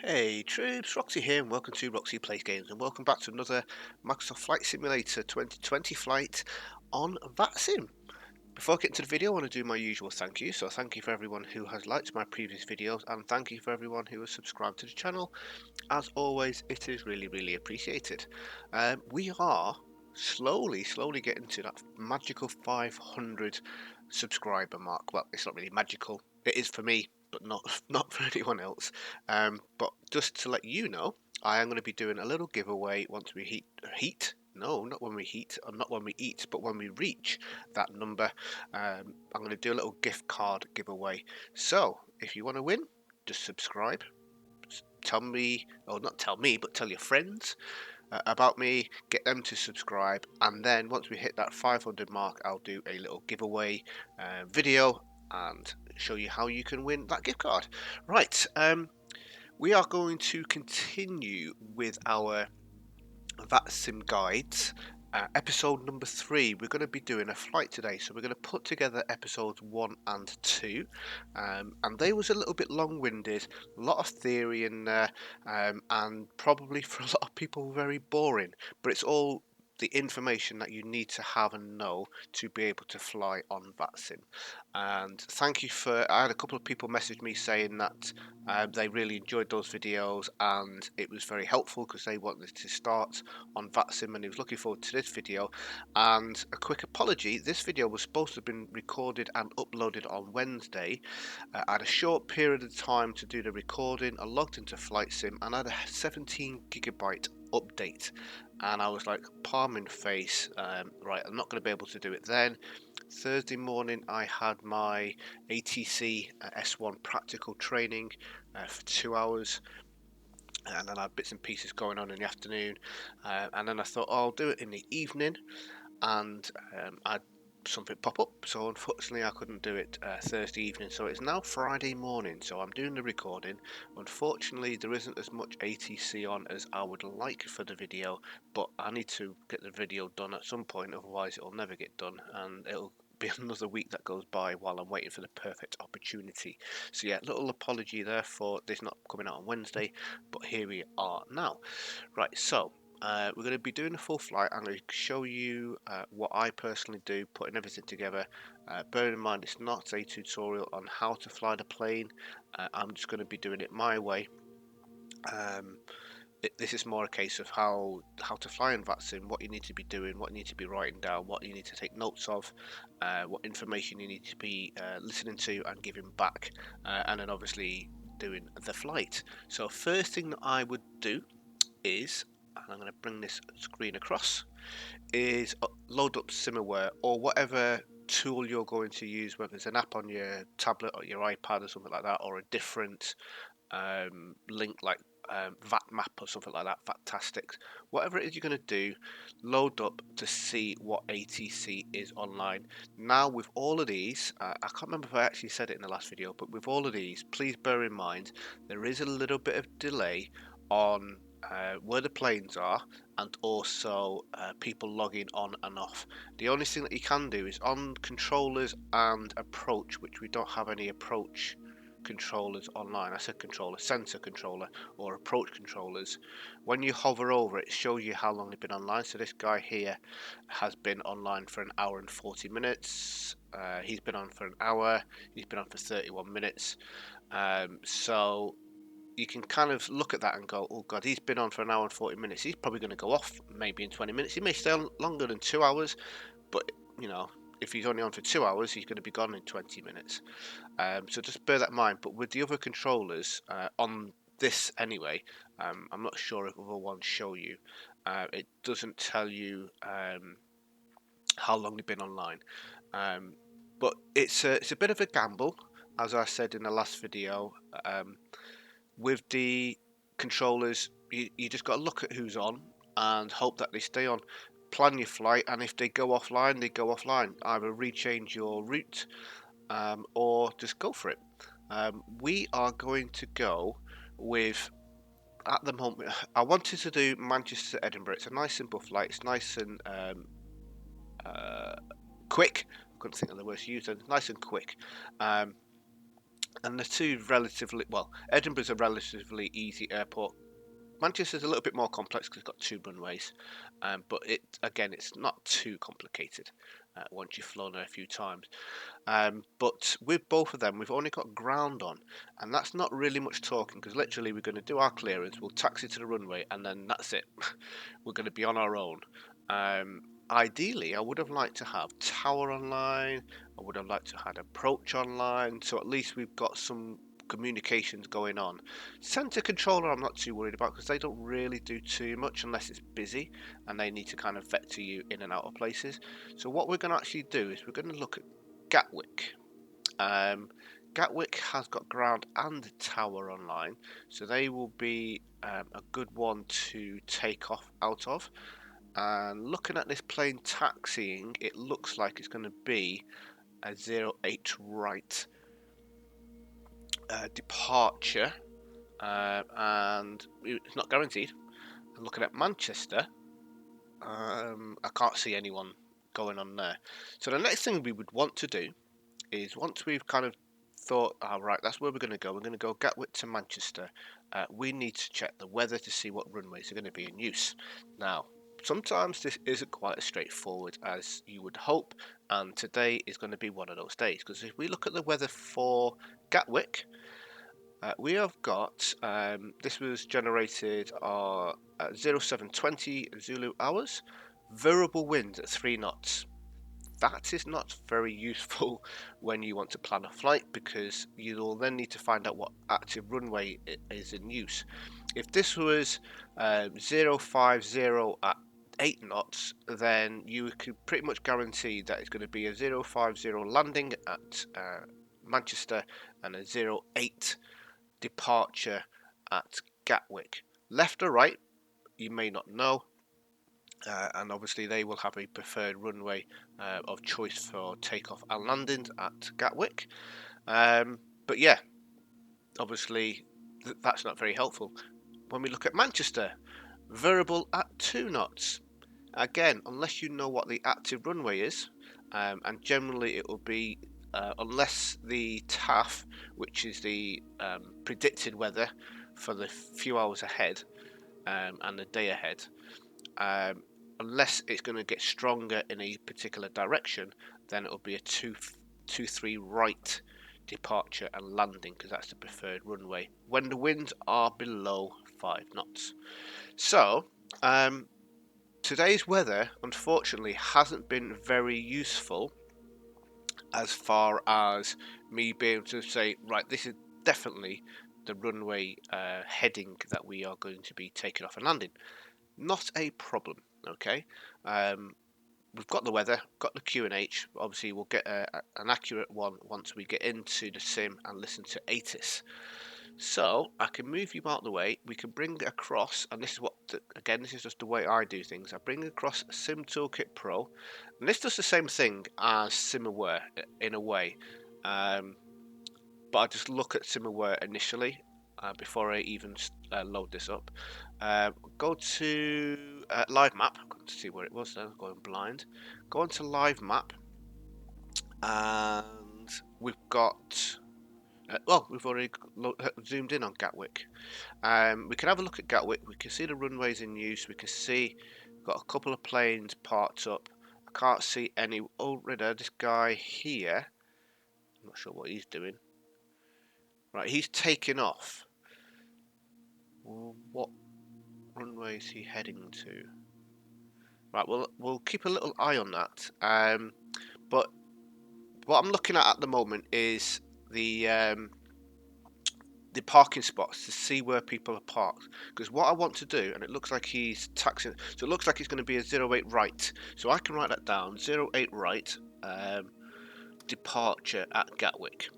Hey troops, Roxy here and welcome to Roxee Plays Games and welcome back to another Microsoft Flight Simulator 2020 flight on Vatsim. Before I get into the video I want to do my usual thank you. So thank you for everyone who has liked my previous videos and thank you for everyone who has subscribed to the channel. As always, it is really appreciated. We are slowly getting to that magical 500 subscriber mark. Well, it's not really magical. It is for me, but not for anyone else. But just to let you know, I am going to be doing a little giveaway once we heat. No, not when we heat, or not when we eat, but when we reach that number. I'm going to do a little gift card giveaway. So if you want to win, just subscribe. Tell me, or not tell me, but tell your friends about me, get them to subscribe, and then once we hit that 500 mark, I'll do a little giveaway video and show you how you can win that gift card. Right, we are going to continue with our Vatsim guides. Episode number 3, we're going to be doing a flight today, so we're going to put together episodes 1 and 2, and they was a little bit long-winded, a lot of theory in there, and probably for a lot of people very boring, but it's all the information that you need to have and know to be able to fly on Vatsim. And thank you I had a couple of people message me saying that they really enjoyed those videos and it was very helpful because they wanted to start on Vatsim and he was looking forward to this video. And a quick apology, this video was supposed to have been recorded and uploaded on Wednesday. I had a short period of time to do the recording. I logged into Flight Sim and I had a 17 gigabyte update and I was like palm in face, right, I'm not going to be able to do it then. Thursday morning I had my ATC S1 practical training for 2 hours, and then I had bits and pieces going on in the afternoon, and then I thought, oh, I'll do it in the evening, and I had something pop up, so unfortunately I couldn't do it Thursday evening. So it's now Friday morning, so I'm doing the recording. Unfortunately there isn't as much ATC on as I would like for the video, but I need to get the video done at some point, otherwise it'll never get done and it'll be another week that goes by while I'm waiting for the perfect opportunity. So yeah, little apology there for this not coming out on Wednesday, but here we are now. Right, so we're going to be doing a full flight. I'm going to show you what I personally do, putting everything together. Bear in mind, it's not a tutorial on how to fly the plane. I'm just going to be doing it my way. This is more a case of how to fly in Vatsim, what you need to be doing, what you need to be writing down, what you need to take notes of, what information you need to be listening to and giving back, and then obviously doing the flight. So first thing that I would do is, and I'm going to bring this screen across, is load up Simaware or whatever tool you're going to use, whether it's an app on your tablet or your iPad or something like that, or a different link like VatMap or something like that, Vatastix, whatever it is you're going to do, load up to see what ATC is online. Now with all of these, I can't remember if I actually said it in the last video, but with all of these, please bear in mind there is a little bit of delay on where the planes are and also people logging on and off. The only thing that you can do is on controllers and approach, which we don't have any approach controllers online. I said controller, sensor controller or approach controllers. When you hover over it, it shows you how long they've been online. So this guy here has been online for an hour and 40 minutes. He's been on for an hour. He's been on for 31 minutes. So you can kind of look at that and go, oh god, he's been on for an hour and 40 minutes. He's probably going to go off maybe in 20 minutes. He may stay on longer than 2 hours, but you know, if he's only on for 2 hours, he's going to be gone in 20 minutes. So just bear that in mind. But with the other controllers on this anyway, I'm not sure if other ones show you. It doesn't tell you how long they've been online. But it's a bit of a gamble, as I said in the last video. With the controllers, you just got to look at who's on and hope that they stay on. Plan your flight, and if they go offline, they go offline. Either rechange your route or just go for it. We are going to go with, at the moment, I wanted to do Manchester to Edinburgh. It's a nice simple flight. It's nice and quick. I couldn't think of the words used. Nice and quick. and the two relatively well. Edinburgh's a relatively easy airport. Manchester's a little bit more complex because it's got two runways, but it's not too complicated once you've flown there a few times. But with both of them, we've only got ground on, and that's not really much talking because literally we're going to do our clearance, we'll taxi to the runway, and then that's it. We're going to be on our own. Ideally, I would have liked to have tower online. I would have liked to have approach online, so at least we've got some communications going on. Center controller I'm not too worried about because they don't really do too much unless it's busy and they need to kind of vector you in and out of places. So what we're going to actually do is we're going to look at Gatwick. Gatwick has got ground and tower online, so they will be a good one to take off out of. And looking at this plane taxiing, it looks like it's going to be a 08 right departure, and it's not guaranteed. And looking at Manchester, I can't see anyone going on there. So the next thing we would want to do is, once we've kind of thought, right, that's where we're going to go Gatwick to Manchester, we need to check the weather to see what runways are going to be in use. Now, sometimes this isn't quite as straightforward as you would hope, and today is going to be one of those days, because if we look at the weather for Gatwick, we have got, this was generated at 0720 Zulu hours, variable winds at 3 knots. That is not very useful when you want to plan a flight, because you'll then need to find out what active runway is in use. If this was 050 at 8 knots, then you could pretty much guarantee that it's going to be a 050 landing at Manchester and a 08 departure at Gatwick. Left or right, you may not know. And obviously they will have a preferred runway of choice for takeoff and landings at Gatwick. But yeah, obviously that's not very helpful. When we look at Manchester, variable at 2 knots. Again, unless you know what the active runway is, and generally it will be, unless the TAF, which is the predicted weather for the few hours ahead and the day ahead, unless it's going to get stronger in a particular direction, then it will be a 2-3 right departure and landing, because that's the preferred runway when the winds are below 5 knots. So today's weather unfortunately hasn't been very useful as far as me being able to say, right, this is definitely the runway heading that we are going to be taking off and landing. Not a problem. Okay, we've got the weather, got the QNH. Obviously, we'll get an accurate one once we get into the sim and listen to ATIS. So I can move you out the way. We can bring it across, and this is what, again, this is just the way I do things. I bring across Sim Toolkit Pro, and this does the same thing as SimAware in a way, but I just look at SimAware initially before I even load this up. Go to live map. I've got to see where it was then. Going blind. Go into live map, and we've got. Well, we've already zoomed in on Gatwick. We can have a look at Gatwick. We can see the runways in use. We can see we've got a couple of planes parked up. I can't see any. Oh, this guy here. I'm not sure what he's doing. Right, he's taking off. What runway is he heading to? Right, we'll keep a little eye on that. But what I'm looking at the moment is the parking spots to see where people are parked. Because what I want to do, and it looks like he's taxiing, so it looks like it's going to be a 08 right. So I can write that down, 08 right, departure at Gatwick.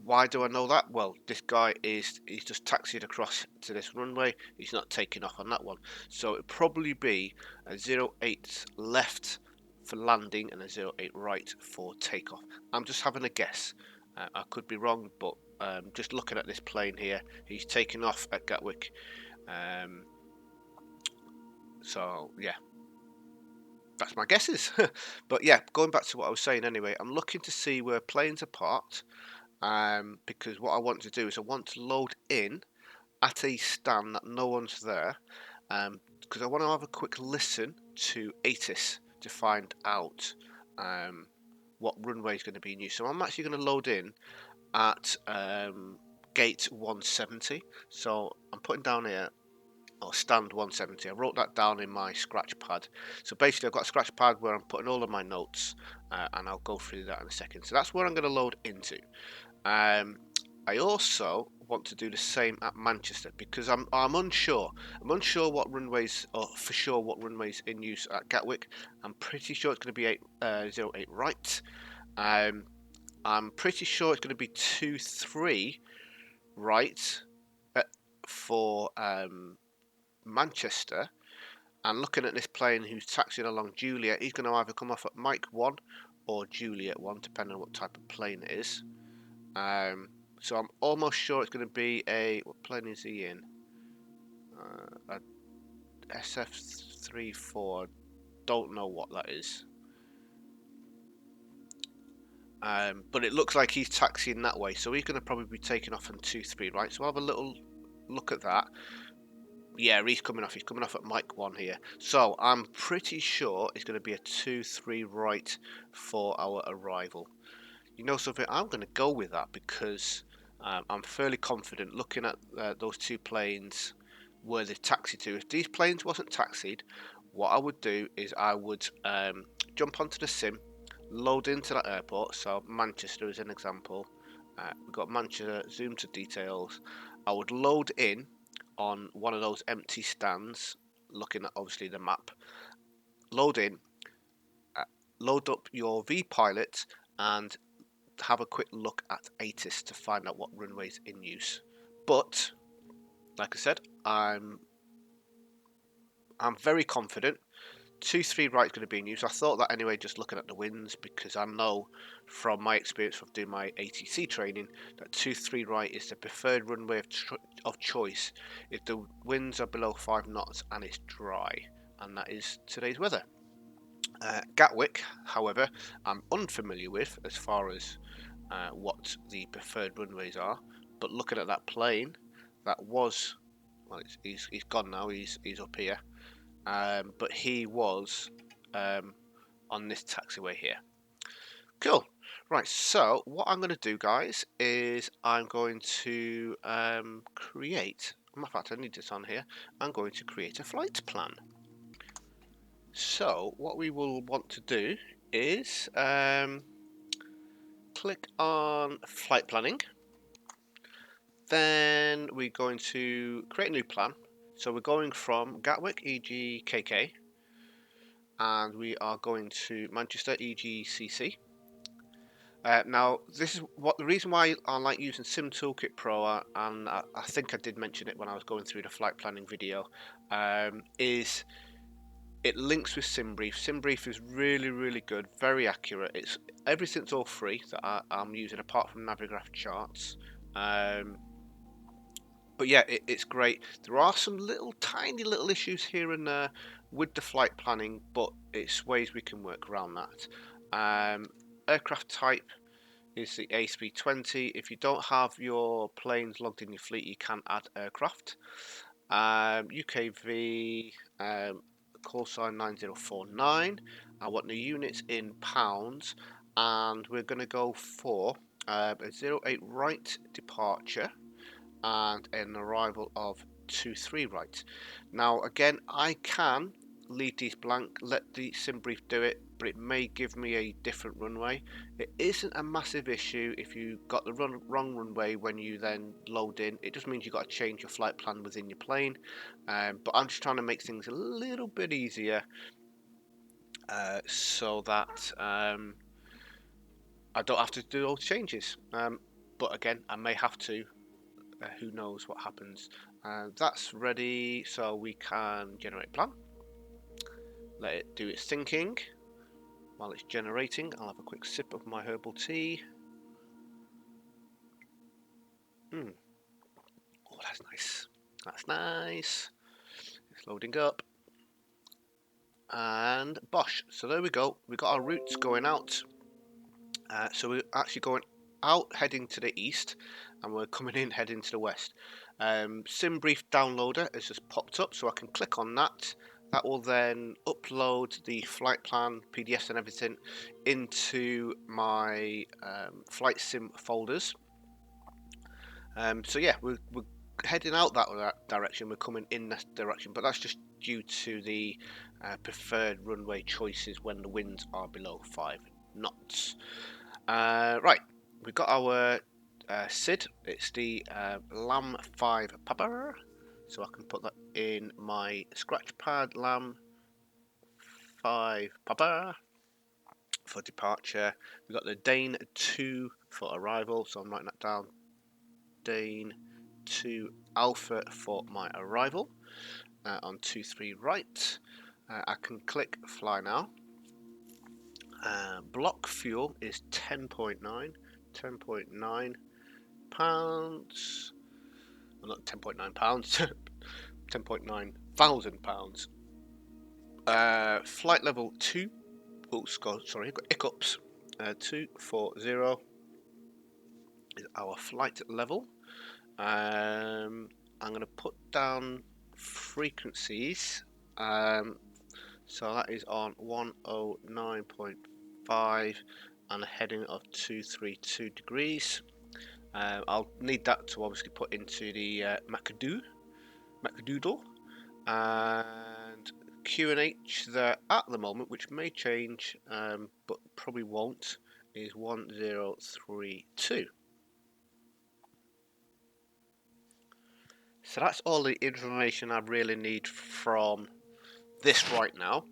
Why do I know that? Well, this guy he's just taxied across to this runway. He's not taking off on that one. So it'd probably be a 08 left for landing and a 08 right for takeoff. I'm just having a guess. I could be wrong, but just looking at this plane here, he's taking off at Gatwick. So yeah, that's my guesses. But yeah, going back to what I was saying anyway, I'm looking to see where planes are parked. because what I want to do is I want to load in at a stand that no one's there, because I want to have a quick listen to ATIS to find out what runway is going to be in use. So I'm actually going to load in at gate 170. So I'm putting down here, or stand 170. I wrote that down in my scratch pad. So basically I've got a scratch pad where I'm putting all of my notes, and I'll go through that in a second. So that's where I'm going to load into. I also want to do the same at Manchester because I'm unsure. I'm unsure what runways, or for sure what runways in use at Gatwick. I'm pretty sure it's going to be 08 right. I'm pretty sure it's going to be 23 right for Manchester. And looking at this plane who's taxiing along Juliet, he's going to either come off at Mike 1 or Juliet 1, depending on what type of plane it is. So I'm almost sure it's going to be a... What plane is he in? A SF34. Don't know what that is. But it looks like he's taxiing that way. So he's going to probably be taking off on 2-3, right? So I'll have a little look at that. Yeah, he's coming off. He's coming off at Mike 1 here. So I'm pretty sure it's going to be a 2-3 right for our arrival. You know something? I'm going to go with that because I'm fairly confident looking at those two planes where they've taxied to. If these planes wasn't taxied, what I would do is I would jump onto the sim, load into that airport. So Manchester is an example. We've got Manchester, zoom to details. I would load in on one of those empty stands, looking at obviously the map. Load in, load up your V-Pilot and have a quick look at ATIS to find out what runways in use. But like I said, I'm very confident 2-3 right is going to be in use. I thought that anyway, just looking at the winds, because I know from my experience of doing my ATC training that 2-3 right is the preferred runway of choice if the winds are below 5 knots and it's dry, and that is today's weather. Gatwick, however, I'm unfamiliar with as far as what the preferred runways are, but looking at that plane, that was, well, he's gone now. He's up here, but he was on this taxiway here. Cool. Right. So what I'm going to do, guys, is I'm going to create. In fact, I need this on here. I'm going to create a flight plan. So what we will want to do is click on flight planning. Then we're going to create a new plan. So we're going from Gatwick, EGKK, and we are going to Manchester, EGCC. Now, this is what the reason why I like using Sim Toolkit Pro, and I think I did mention it when I was going through the flight planning video, is it links with SimBrief. SimBrief is really, really good, very accurate. It's everything's all free that I'm using apart from Navigraph charts. But yeah, it's great. There are some tiny little issues here and there with the flight planning, but it's ways we can work around that. Aircraft type is the A320. If you don't have your planes logged in your fleet, you can add aircraft. UKV, call sign 9049. I want the units in pounds, and we're going to go for a 08 right departure and an arrival of 23 right. Now again, I can leave these blank, let the SimBrief do it, but it may give me a different runway. It isn't a massive issue if you got the wrong runway when you then load in. It just means you've got to change your flight plan within your plane, but I'm just trying to make things a little bit easier so that I don't have to do those changes, but again, I may have to. Who knows what happens. That's ready, so we can generate plan. Let it do its thinking. While it's generating, I'll have a quick sip of my herbal tea. Oh, that's nice. That's nice. It's loading up. And bosh. So there we go. We've got our routes going out. So we're actually going out heading to the east, and we're coming in heading to the west. SimBrief downloader has just popped up, so I can click on that. That will then upload the flight plan, PDFs and everything into my flight sim folders. So yeah, we're heading out that direction. We're coming in that direction, but that's just due to the preferred runway choices when the winds are below 5 knots. Right, we've got our SID. It's the LAM5 Papa, so I can put that in my scratch pad. LAM5 Papa for departure. We've got the Dane 2 for arrival, so I'm writing that down. Dane 2 Alpha for my arrival on 23 right. I can click fly now. Block fuel is 10.9 pounds. Well, not 10.9 pounds, 10.9 thousand pounds. Flight level 2. Oh, sorry, I've got hiccups. 240 is our flight level. I'm going to put down frequencies. So that is on 109.5 and a heading of 232 degrees. I'll need that to obviously put into the Macadoodle, and QNH there at the moment, which may change, but probably won't, is 1032. So that's all the information I really need from this right now.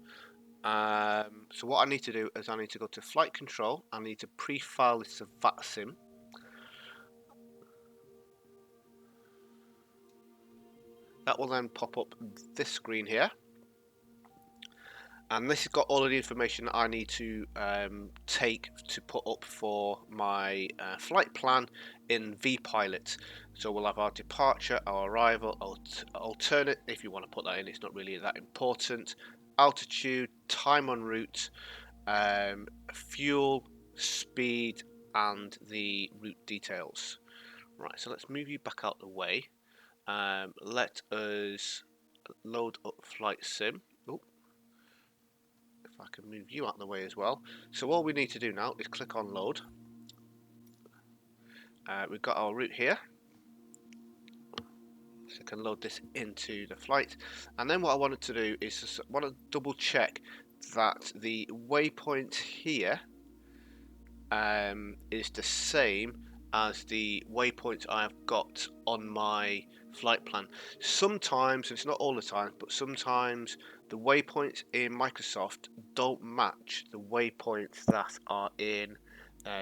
So what I need to do is I need to go to flight control. I need to pre-file this to Vatsim. That will then pop up this screen here, and this has got all of the information that I need to take to put up for my flight plan in vPilot. So we'll have our departure, our arrival, alternate, if you want to put that in, it's not really that important, altitude, time en route, fuel, speed, and the route details. Right, so let's move you back out the way. Let us load up flight sim. Oh, if I can move you out of the way as well. So all we need to do now is click on load. We've got our route here, so I can load this into the flight. And then what I wanted to do is just want to double check that the waypoint here is the same as the waypoint I've got on my flight plan. Sometimes, it's not all the time, but sometimes the waypoints in Microsoft don't match the waypoints that are in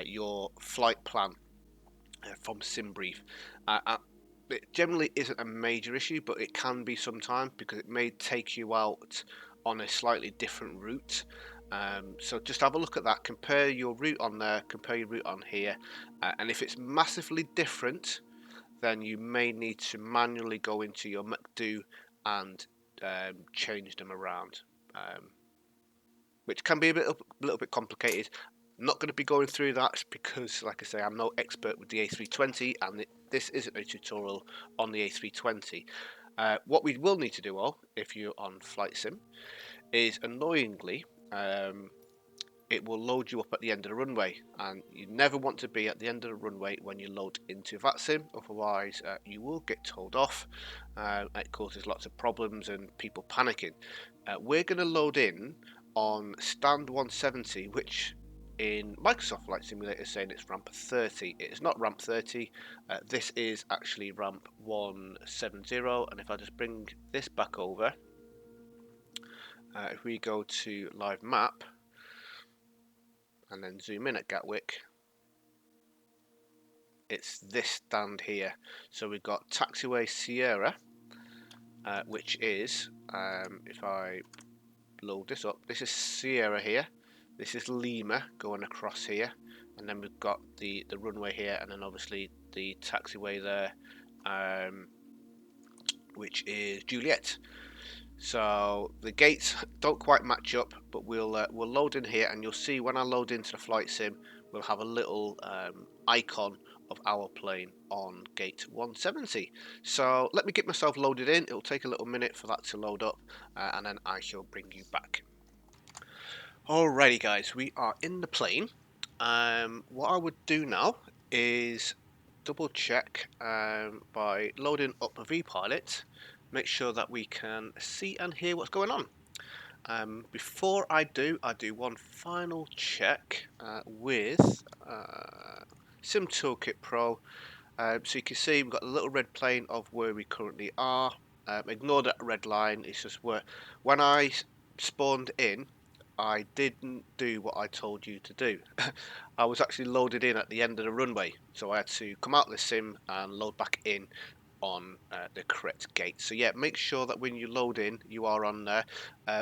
your flight plan from SimBrief. It generally isn't a major issue, but it can be sometimes because it may take you out on a slightly different route. So just have a look at that, compare your route on there, compare your route on here, and if it's massively different, then you may need to manually go into your MacDo and change them around, which can be a little bit complicated. I'm not going to be going through that because, like I say, I'm no expert with the A320, and this isn't a tutorial on the A320. What we will need to do, if you're on Flight Sim, is annoyingly, it will load you up at the end of the runway, and you never want to be at the end of the runway when you load into Vatsim, otherwise you will get told off. It causes lots of problems and people panicking. We're going to load in on stand 170, which in Microsoft Flight Simulator is saying it's ramp 30. It is not ramp 30, this is actually ramp 170, and if I just bring this back over, if we go to live map and then zoom in at Gatwick, it's this stand here. So we've got taxiway Sierra, which is, if I load this up, this is Sierra here, this is Lima going across here, and then we've got the runway here, and then obviously the taxiway there, which is Juliet. So the gates don't quite match up, but we'll load in here, and you'll see when I load into the flight sim, we'll have a little icon of our plane on gate 170. So let me get myself loaded in. It'll take a little minute for that to load up, and then I shall bring you back. Alrighty guys, we are in the plane. What I would do now is double check by loading up a vPilot, make sure that we can see and hear what's going on. Before I do one final check with Sim Toolkit Pro. So you can see we've got a little red plane of where we currently are. Ignore that red line, it's just where when I spawned in, I didn't do what I told you to do. I was actually loaded in at the end of the runway, so I had to come out of the sim and load back in on the correct gate. So yeah, make sure that when you load in, you are on there.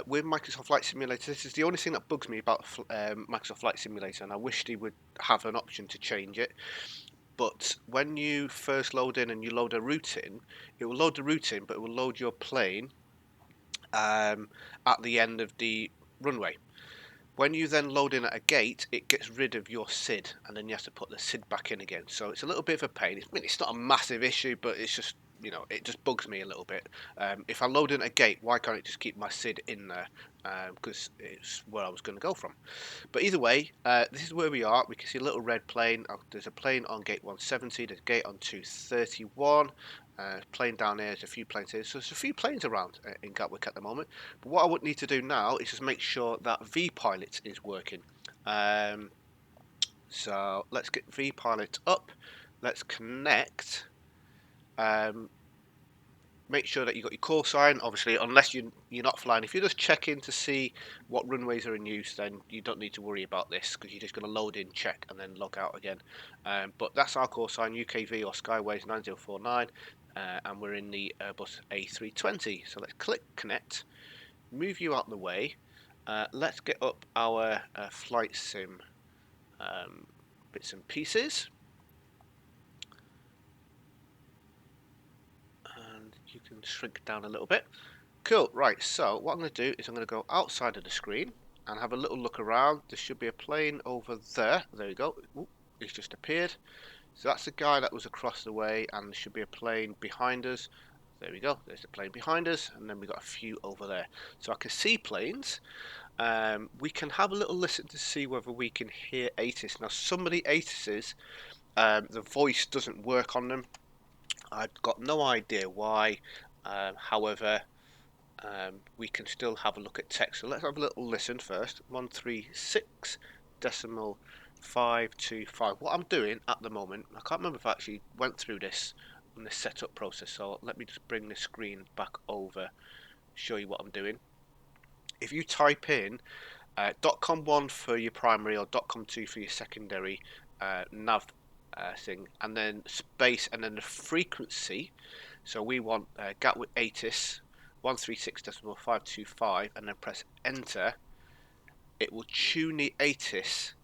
With Microsoft Flight Simulator, this is the only thing that bugs me about Microsoft Flight Simulator, and I wish they would have an option to change it. But when you first load in and you load a route in, it will load the route in, but it will load your plane at the end of the runway. When you then load in at a gate, it gets rid of your SID, and then you have to put the SID back in again. So it's a little bit of a pain. I mean, it's not a massive issue, but it's just, you know, it just bugs me a little bit. If I load in a gate, why can't it just keep my SID in there? Because it's where I was going to go from. But either way, this is where we are. We can see a little red plane. There's a plane on gate 170. There's a gate on 231. Plane down there. There's a few planes here. So there's a few planes around in Gatwick at the moment. But what I would need to do now is just make sure that vPilot is working. So let's get vPilot up. Let's connect. Make sure that you've got your call sign, obviously, unless you're not flying. If you're just checking to see what runways are in use, then you don't need to worry about this, because you're just going to load in, check, and then log out again. But that's our call sign, UKV or Skyways 9049, and we're in the Airbus A320. So let's click connect, move you out the way. Let's get up our flight sim bits and pieces. You can shrink down a little bit. Cool, right, so what I'm going to do is I'm going to go outside of the screen and have a little look around. There should be a plane over there. There we go. Ooh, it's just appeared. So that's the guy that was across the way, and there should be a plane behind us. There we go. There's a plane behind us, and then we've got a few over there. So I can see planes. We can have a little listen to see whether we can hear ATIS. Now, some of the ATISes, the voice doesn't work on them. I've got no idea why. However, we can still have a look at text. So let's have a little listen first. 136.525. What I'm doing at the moment, I can't remember if I actually went through this in the setup process. So let me just bring the screen back over, show you what I'm doing. If you type in .com1 for your primary or .com2 for your secondary nav thing, and then space, and then the frequency. So we want Gatwick ATIS 136.525, and then press enter. It will tune the ATIS.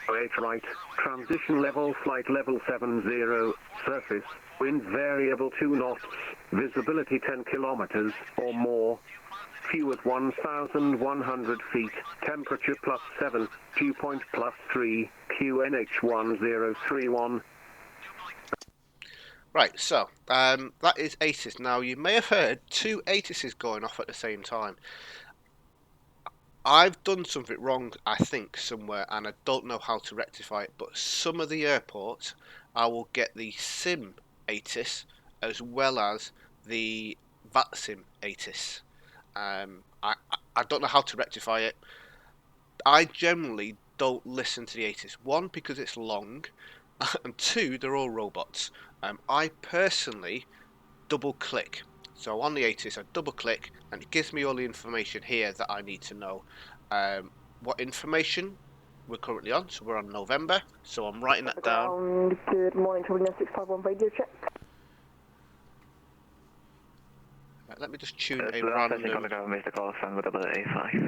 H right, transition level, flight level 70, surface, wind variable 2 knots, visibility 10 kilometers or more, fuel at 1,100 feet, temperature +7, dew point +3, QNH 1031. Right, so that is ATIS. Now you may have heard 2 ATISes going off at the same time. I've done something wrong, I think, somewhere, and I don't know how to rectify it, but some of the airports I will get the SIM ATIS as well as the Vatsim ATIS. I don't know how to rectify it. I generally don't listen to the ATIS. 1, because it's long, and 2, they're all robots. I personally double click. So on the ATIS, I double click, and it gives me all the information here that I need to know. What information we're currently on. So we're on November. So I'm writing that down. Good morning, 651 radio check. Let me just tune a random. Mr. Call, stand with A5.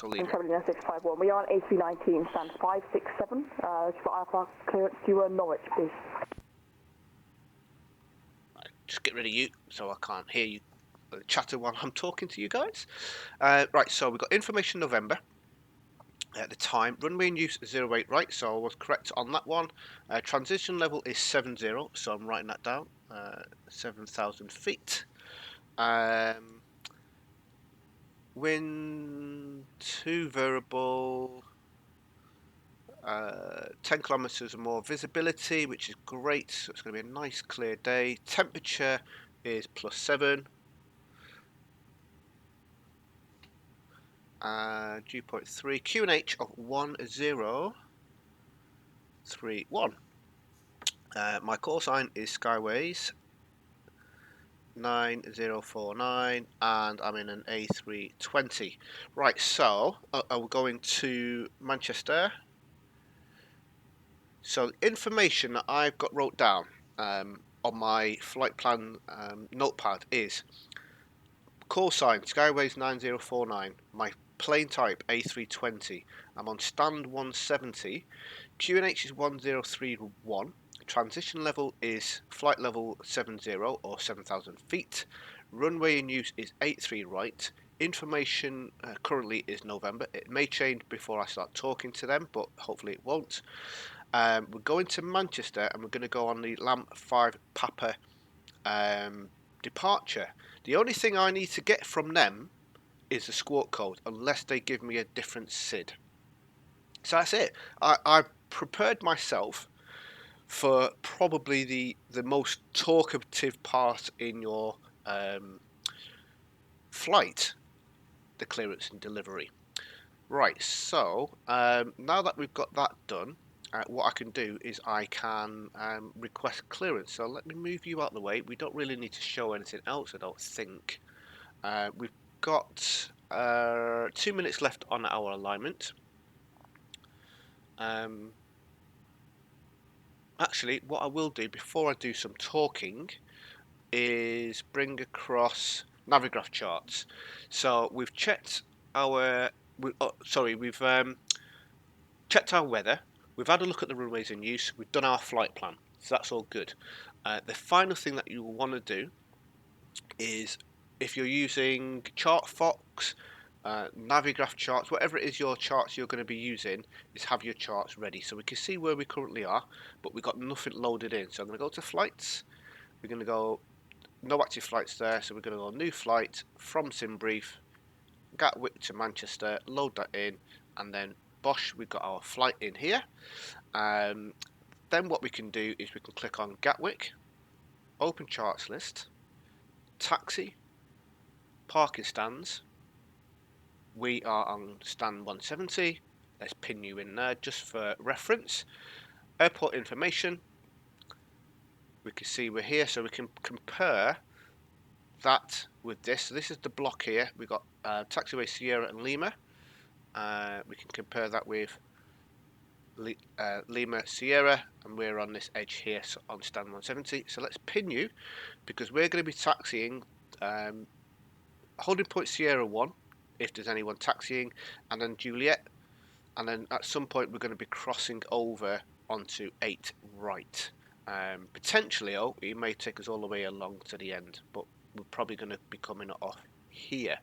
I'll leave it. 651. We are on A319, stand 567. For Alpha clearance to Norwich, please. Right, just get rid of you, so I can't hear you chatter while I'm talking to you guys. Right, so we've got information November. At the time, runway in use 08, right, so I was correct on that one. Transition level is 70, so I'm writing that down. 7,000 feet. Wind 2 variable. 10 kilometers or more visibility, which is great. So it's going to be a nice clear day. Temperature is +7. Dew point 3. QNH of 1031. My call sign is Skyways 9049, and I'm in an A320. Right, so we're going to Manchester. So the information that I've got wrote down on my flight plan notepad is call sign Skyways 9049, my plane type A320, I'm on stand 170, QNH is 1031, transition level is flight level 70 or 7,000 feet, runway in use is 83 right, information currently is November. It may change before I start talking to them, but hopefully it won't. We're going to Manchester and we're going to go on the LAMP5 Papa departure. The only thing I need to get from them is the squawk code, unless they give me a different SID. So that's it. I've prepared myself for probably the most talkative part in your flight, the clearance and delivery. Right, so now that we've got that done, what I can do is I can request clearance. So let me move you out of the way. We don't really need to show anything else, I don't think. We've got 2 minutes left on our alignment. Actually, what I will do before I do some talking is bring across Navigraph charts. So we've checked our... we've checked our weather, we've had a look at the runways in use, we've done our flight plan, so that's all good. The final thing that you will want to do is, if you're using ChartFox, Navigraph charts, whatever it is your charts you're going to be using, is have your charts ready. So we can see where we currently are, but we've got nothing loaded in. So I'm going to go to flights, we're going to go, no active flights there, so we're going to go new flight from SimBrief, Gatwick to Manchester, load that in, and then bosh, we've got our flight in here. Then what we can do is we can click on Gatwick, open charts list, taxi, parking stands. We are on stand 170. Let's pin you in there just for reference. Airport information. We can see we're here, so we can compare that with this. So this is the block here. We've got taxiway Sierra and Lima. We can compare that with Lima Sierra, and we're on this edge here, so on stand 170. So let's pin you, because we're going to be taxiing holding point Sierra 1 if there's anyone taxiing, and then Juliet, and then at some point we're going to be crossing over onto 8 right. Potentially, it may take us all the way along to the end, but we're probably going to be coming off here.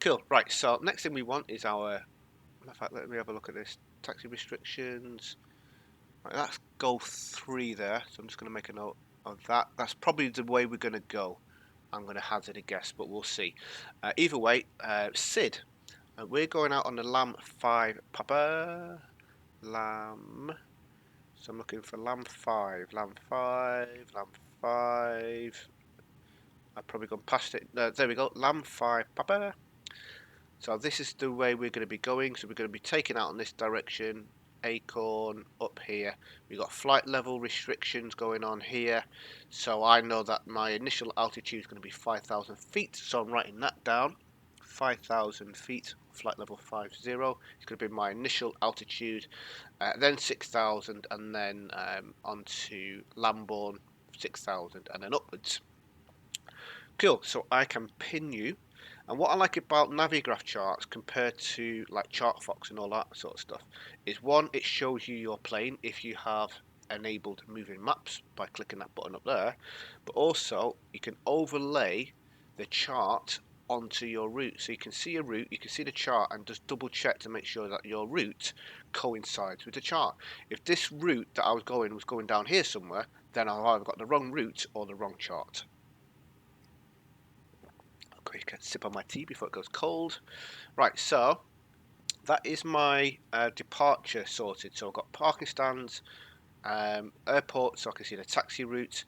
Cool. Right, so next thing we want is our... In fact, let me have a look at this. Taxi restrictions. Right, that's goal 3 there, so I'm just going to make a note of that. That's probably the way we're going to go. I'm going to hazard a guess, but we'll see. Either way, SID. We're going out on the LAM5 Papa. LAM. So I'm looking for LAM5. LAM5. I've probably gone past it. There we go. LAM5 Papa. So this is the way we're going to be going. So we're going to be taking out in this direction. Acorn up here. We've got flight level restrictions going on here. So I know that my initial altitude is going to be 5,000 feet. So I'm writing that down. 5,000 feet, flight level 50. It's going to be my initial altitude. Then 6,000, and then onto Lambourne 6,000, and then upwards. Cool. So I can pin you. And what I like about Navigraph charts compared to like ChartFox and all that sort of stuff is, one, it shows you your plane if you have enabled moving maps by clicking that button up there, but also you can overlay the chart onto your route, so you can see your route, you can see the chart, and just double check to make sure that your route coincides with the chart. If this route that I was going down here somewhere, then I've either got the wrong route or the wrong chart. Quick sip on my tea before it goes cold. Right, so that is my departure sorted. So I've got parking stands, airport, so I can see the taxi route,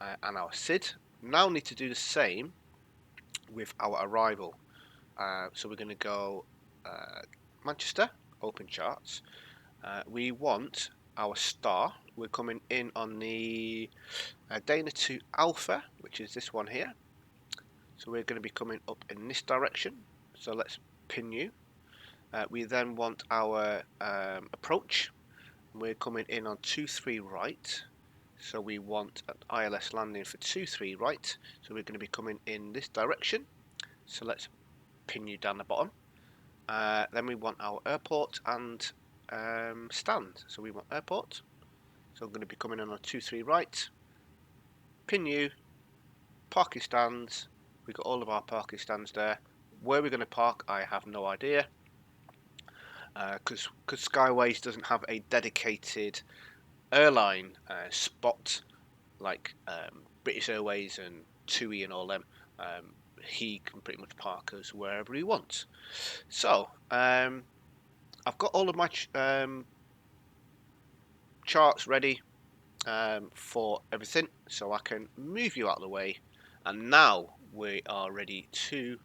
and our SID. Now need to do the same with our arrival. So we're going to go Manchester, open charts. We want our star. We're coming in on the Dana 2 Alpha, which is this one here. So we're going to be coming up in this direction. So let's pin you. We then want our approach. We're coming in on 23 right. So we want an ILS landing for 23 right. So we're going to be coming in this direction. So let's pin you down the bottom. Then we want our airport and stand. So we want airport. So I'm going to be coming in on 23 right. Pin you. Parking stands. We've got all of our parking stands there. Where we're going to park, I have no idea. Because Skyways doesn't have a dedicated airline spot like British Airways and TUI and all them. He can pretty much park us wherever he wants. So I've got all of my charts ready for everything, so I can move you out of the way, and now we are ready to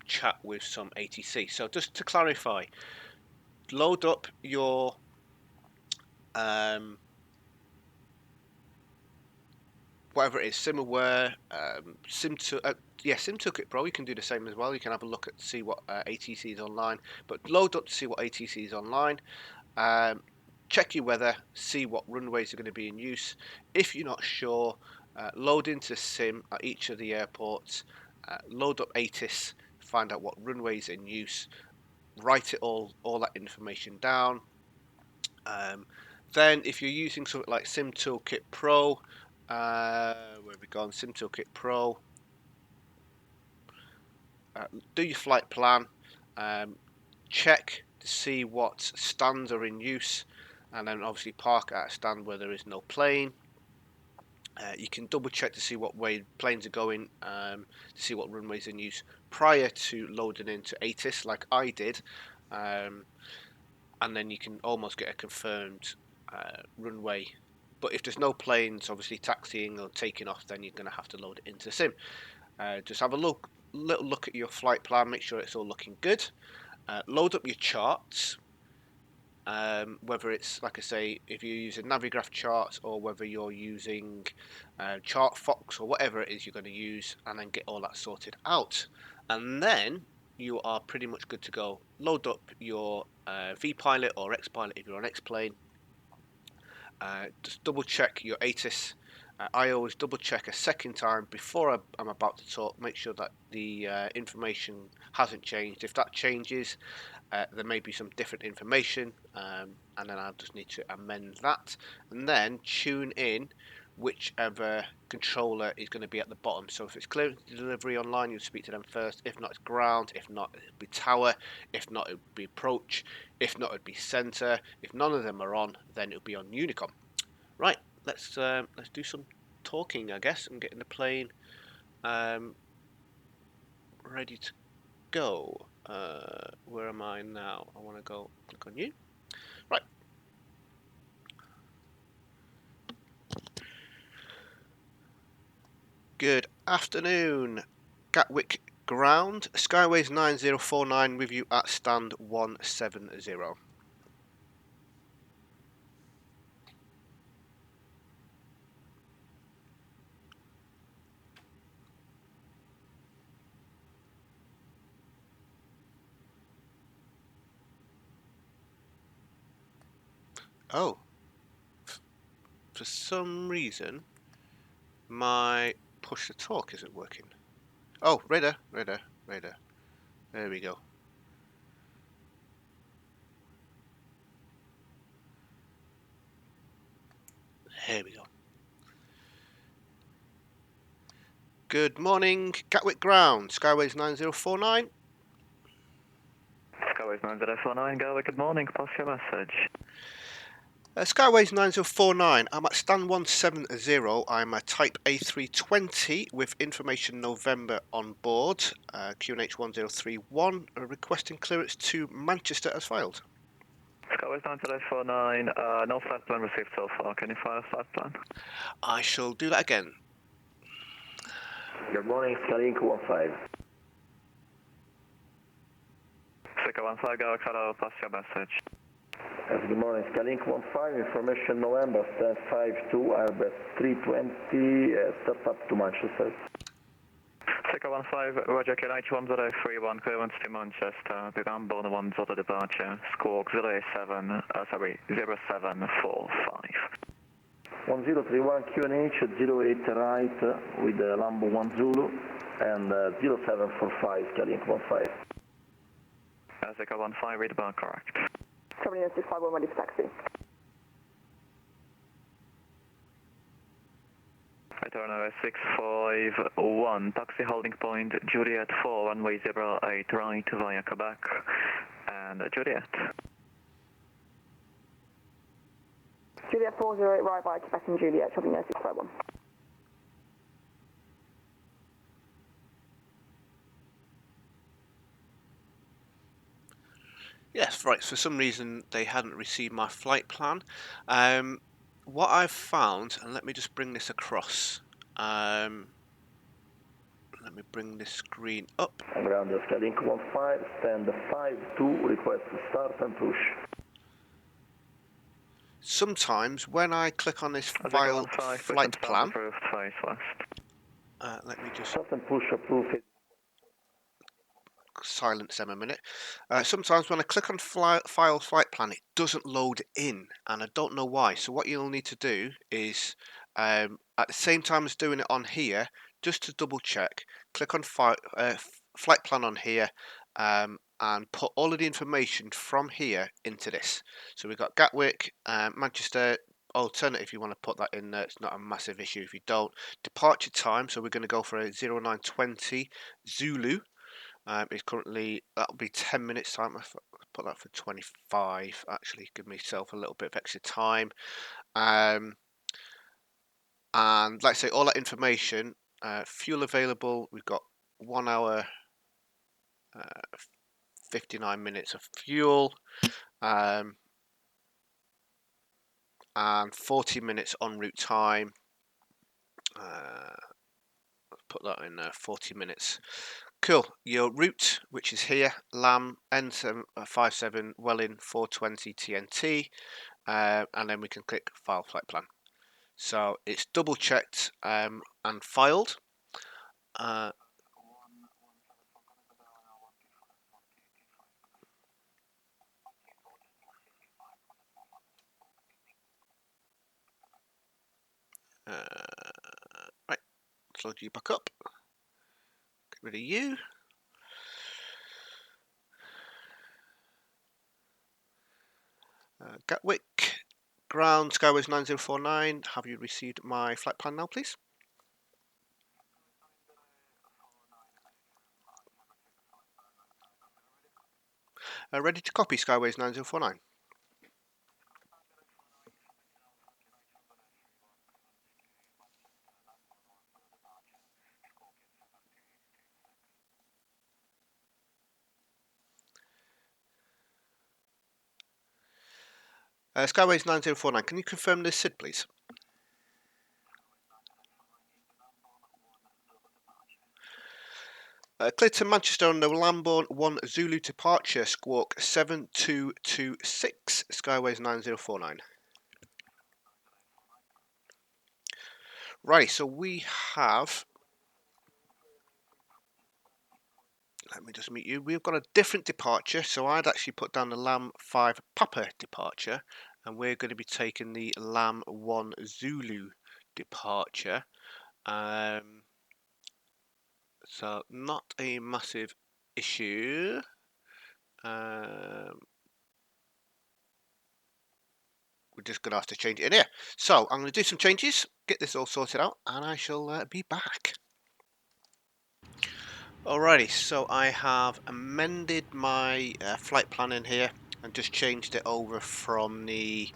chat with some ATC. So just to clarify, load up your whatever it is, SimAware, SimToolkit Pro. You can do the same as well. You can have a look at see what ATC is online, but load up to see what ATC is online. Check your weather, see what runways are going to be in use. If you're not sure, load into Sim at each of the airports, load up ATIS, find out what runways are in use, write it all that information down. Then if you're using something like SimToolkit Pro, where have we gone? SimToolkit Pro, do your flight plan, check to see what stands are in use, and then obviously park at a stand where there is no plane. You can double check to see what way planes are going, to see what runways are in use prior to loading into ATIS like I did, and then you can almost get a confirmed runway. But if there's no planes obviously taxiing or taking off, then you're going to have to load it into Sim. Just have a little look at your flight plan, make sure it's all looking good. Load up your charts, whether it's, like I say, if you're using Navigraph charts or whether you're using ChartFox or whatever it is you're going to use, and then get all that sorted out. And then you are pretty much good to go. Load up your vPilot or Xpilot if you're on X-Plane. Just double check your ATIS. I always double check a second time before I'm about to talk, make sure that the information hasn't changed. If that changes, there may be some different information, and then I'll just need to amend that, and then tune in whichever controller is going to be at the bottom. So if it's clearance delivery online, you'll speak to them first. If not, it's ground. If not, it'll be tower. If not, it'll be approach. If not, it'll be center. If none of them are on, then it'll be on Unicom. Right, let's do some talking, I guess, and getting the plane ready to go. Where am I now? I want to go click on you. Right. Good afternoon, Gatwick ground. Skyways 9049 with you at stand 170. Oh, for some reason my push to talk isn't working. Oh, radar. There we go. Here we go. Good morning, Gatwick ground, Skyways 9049. Skyways 9049, Gatwick, good morning, pass your message. Skyways 9049, I'm at stand 170, I'm a Type A320 with information November on board, QNH 1031, requesting clearance to Manchester as filed. Skyways 9049, no flight plan received so far, can you file a flight plan? I shall do that again. Good morning, Skylink 15. Sika 15, Gatwick, hello, pass your message. Yes, good morning, Skylink 15, information November, stand 52, Airbus 320, start up to Manchester. Sika 15, Roger, QNH 1031, clearance to Manchester, the Lamborn 10 departure, squawk 0745. 1031 QNH 08 right with Lambo 1 Zulu and 0745 Skylink 15. Sika 15, read about correct. 70651 ready for taxi. Return 651, taxi holding point Juliet 4, runway 08 right via Quebec, and Juliet. Juliet 408 right by Quebec and Juliet, 70651. Yes, right, for some reason they hadn't received my flight plan. What I've found, and let me just bring this across. Let me bring this screen up. Ground Skylink 15, stand 52, request to start and push. Sometimes when I click on this file flight plan, let me just Start and push approved. silence them a minute. Sometimes when I click on file flight plan, it doesn't load in, and I don't know why. So what you'll need to do is, at the same time as doing it on here, just to double check, click on flight plan on here, and put all of the information from here into this. So we've got Gatwick, Manchester. Alternative, if you want to put that in there, it's not a massive issue if you don't. Departure time, so we're going to go for a 0920 Zulu. It's currently, that'll be 10 minutes time. I put that for 25, actually, give myself a little bit of extra time. And like I say, all that information, fuel available, we've got 1 hour, 59 minutes of fuel, and 40 minutes en route time. Put that in 40 minutes. Cool. Your route, which is here, LAM N57 Welling 420 TNT, and then we can click File Flight Plan. So it's double checked and filed. Right, let's load you back up. Get rid of you. Gatwick, ground, Skyways 9049. Have you received my flight plan now, please? Ready to copy, Skyways 9049. Skyways 9049, can you confirm this SID, please? Clear to Manchester on the Lamborn 1 Zulu departure, squawk 7226, Skyways 9049. Right, so we have, let me just meet you, we've got a different departure, so I'd actually put down the LAM 5 Papa departure, and we're going to be taking the LAM 1 Zulu departure. So not a massive issue. we're just going to have to change it in here. So I'm going to do some changes, get this all sorted out, and I shall be back. Alrighty, so I have amended my flight plan in here and just changed it over from the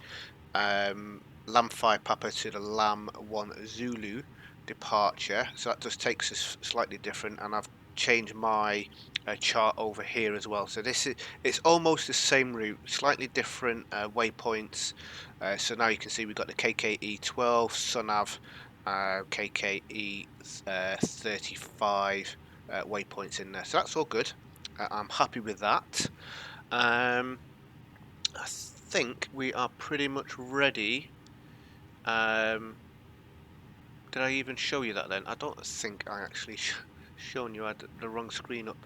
LAM-5 Papa to the LAM-1 Zulu departure. So that just takes us slightly different, and I've changed my chart over here as well. So it's almost the same route, slightly different waypoints. So now you can see we've got the KKE12, SUNAV, KKE 35 waypoints in there. So that's all good. I'm happy with that. I think we are pretty much ready. Did I even show you that then? I don't think I actually shown you. I had the wrong screen up.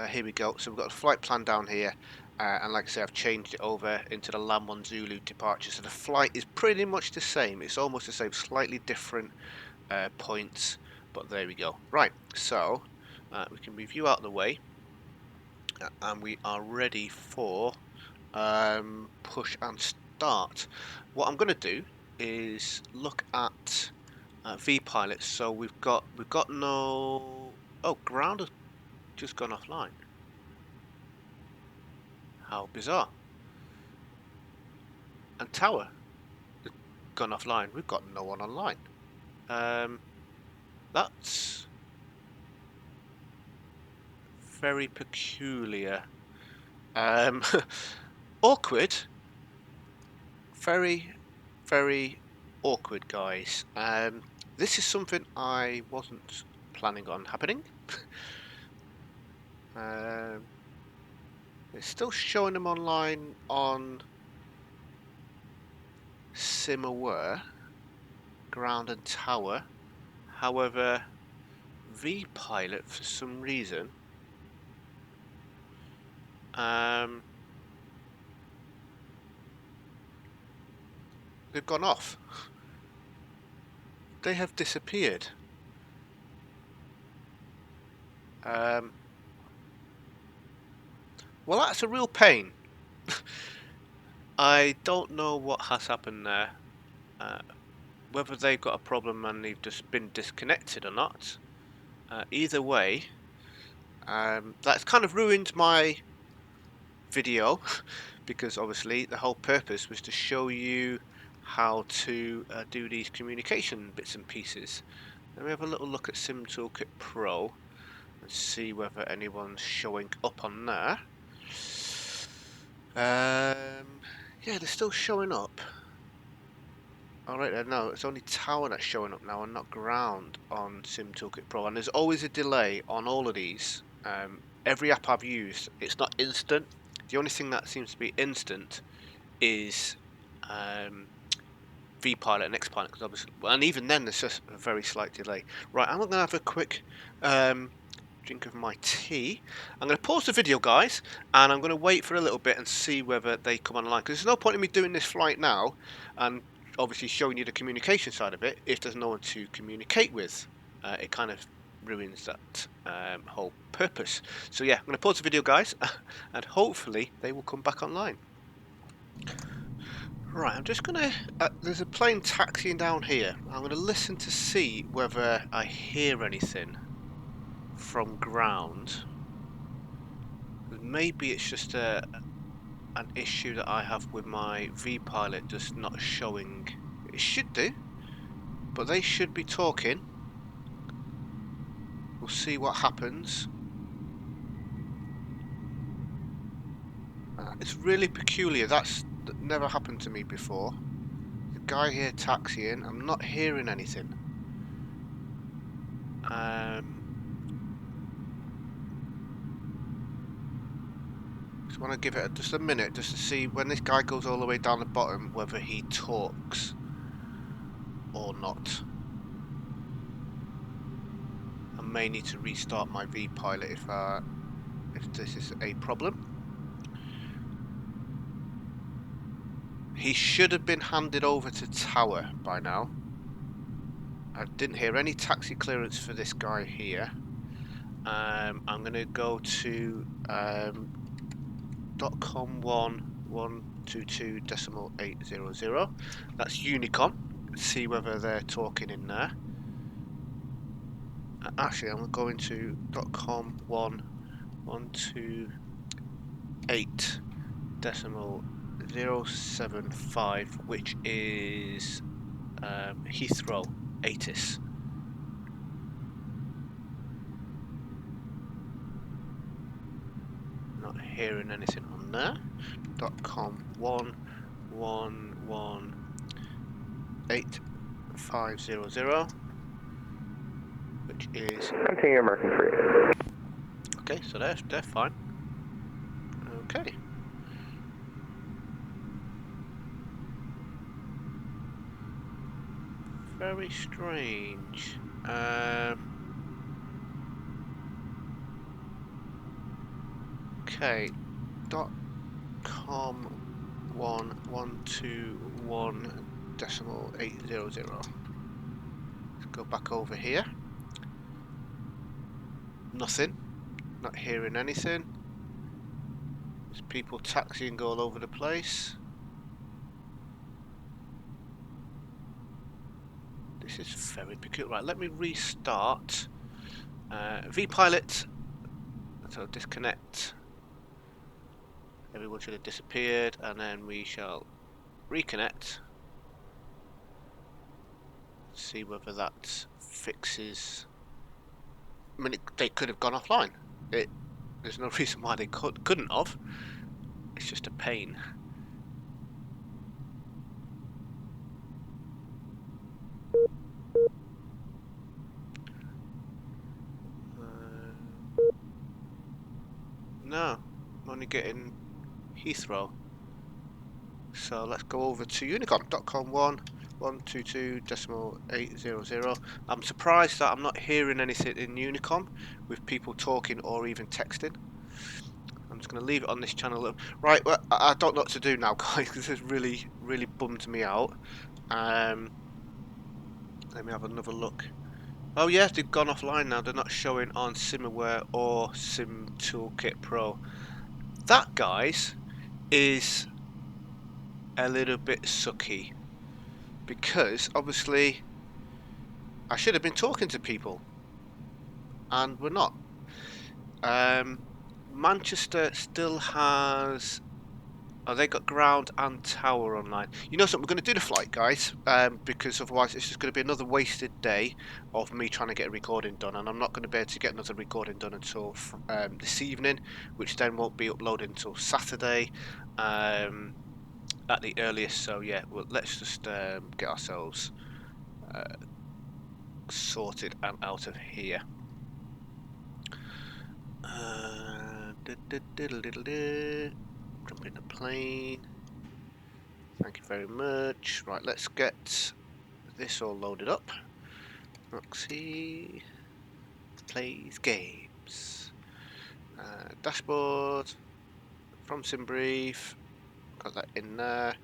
Here we go. So we've got a flight plan down here, and like I say, I've changed it over into the LAM-1 Zulu departure. So the flight is pretty much the same. It's almost the same, slightly different points, but there we go. Right, so we can move you out of the way, and we are ready for push and start. What I'm going to do is look at V-Pilot. So we've got no... Oh, ground has just gone offline. How bizarre. And tower has gone offline. We've got no one online. That's very peculiar. Awkward. Very, very awkward, guys. This is something I wasn't planning on happening. It's still showing them online on SimAware, ground and tower. However, V-Pilot for some reason they've gone off. They have disappeared. Well, that's a real pain. I don't know what has happened there. Whether they've got a problem and they've just been disconnected or not. Either way, that's kind of ruined my video because obviously the whole purpose was to show you how to do these communication bits and pieces. Let me have a little look at Sim Toolkit Pro and see whether anyone's showing up on there. Yeah, they're still showing up. Alright then, no, it's only tower that's showing up now and not ground on Sim Toolkit Pro, and there's always a delay on all of these. Every app I've used, it's not instant. The only thing that seems to be instant is V-Pilot and X-Pilot, because obviously, and even then there's just a very slight delay. Right, I'm going to have a quick drink of my tea. I'm going to pause the video, guys, and I'm going to wait for a little bit and see whether they come online, because there's no point in me doing this flight now and obviously showing you the communication side of it if there's no one to communicate with. It kind of ruins that whole purpose. So yeah, I'm going to pause the video, guys, and hopefully they will come back online. Right, I'm just going to... there's a plane taxiing down here. I'm going to listen to see whether I hear anything from ground. Maybe it's just an issue that I have with my V-Pilot just not showing. It should do, but they should be talking. We'll see what happens. It's really peculiar. That never happened to me before. The guy here taxiing, I'm not hearing anything. Just want to give it just a minute just to see when this guy goes all the way down the bottom whether he talks or not. I may need to restart my V-Pilot if this is a problem. He should have been handed over to tower by now. I didn't hear any taxi clearance for this guy here. I'm going to go to .com 1 122.800. That's Unicom. See whether they're talking in there. Actually, I'm going to .com 128.075, which is Heathrow, ATIS. Not hearing anything on there. .com 118.500, which is Continue American Free. okay. So they're fine. Okay. Very strange. Okay. .com 121.800. Let's go back over here. Nothing. Not hearing anything. There's people taxiing all over the place. This is very peculiar. Right, let me restart. VPilot. So disconnect. Everyone should have disappeared, and then we shall reconnect. See whether that fixes. I mean, they could have gone offline. There's no reason why they couldn't have. It's just a pain. No, I'm only getting Heathrow. So let's go over to Unicom.com 122.800. I'm surprised that I'm not hearing anything in Unicom with people talking or even texting. I'm just going to leave it on this channel. Right, well, I don't know what to do now, guys. This has really bummed me out. Let me have another look. Oh yeah, they've gone offline now. They're not showing on SimAware or Sim Toolkit Pro. That, guys, is a little bit sucky, because obviously I should have been talking to people and we're not. Manchester still has, oh, they got ground and tower online. You know something, we're going to do the flight, guys, because otherwise it's just going to be another wasted day of me trying to get a recording done, and I'm not going to be able to get another recording done until this evening, which then won't be uploaded until Saturday at the earliest. So yeah, well, let's just get ourselves sorted and out of here. Jump in the plane. Thank you very much. Right, let's get this all loaded up. Roxee Plays Games. Dashboard from SimBrief. Got that in there.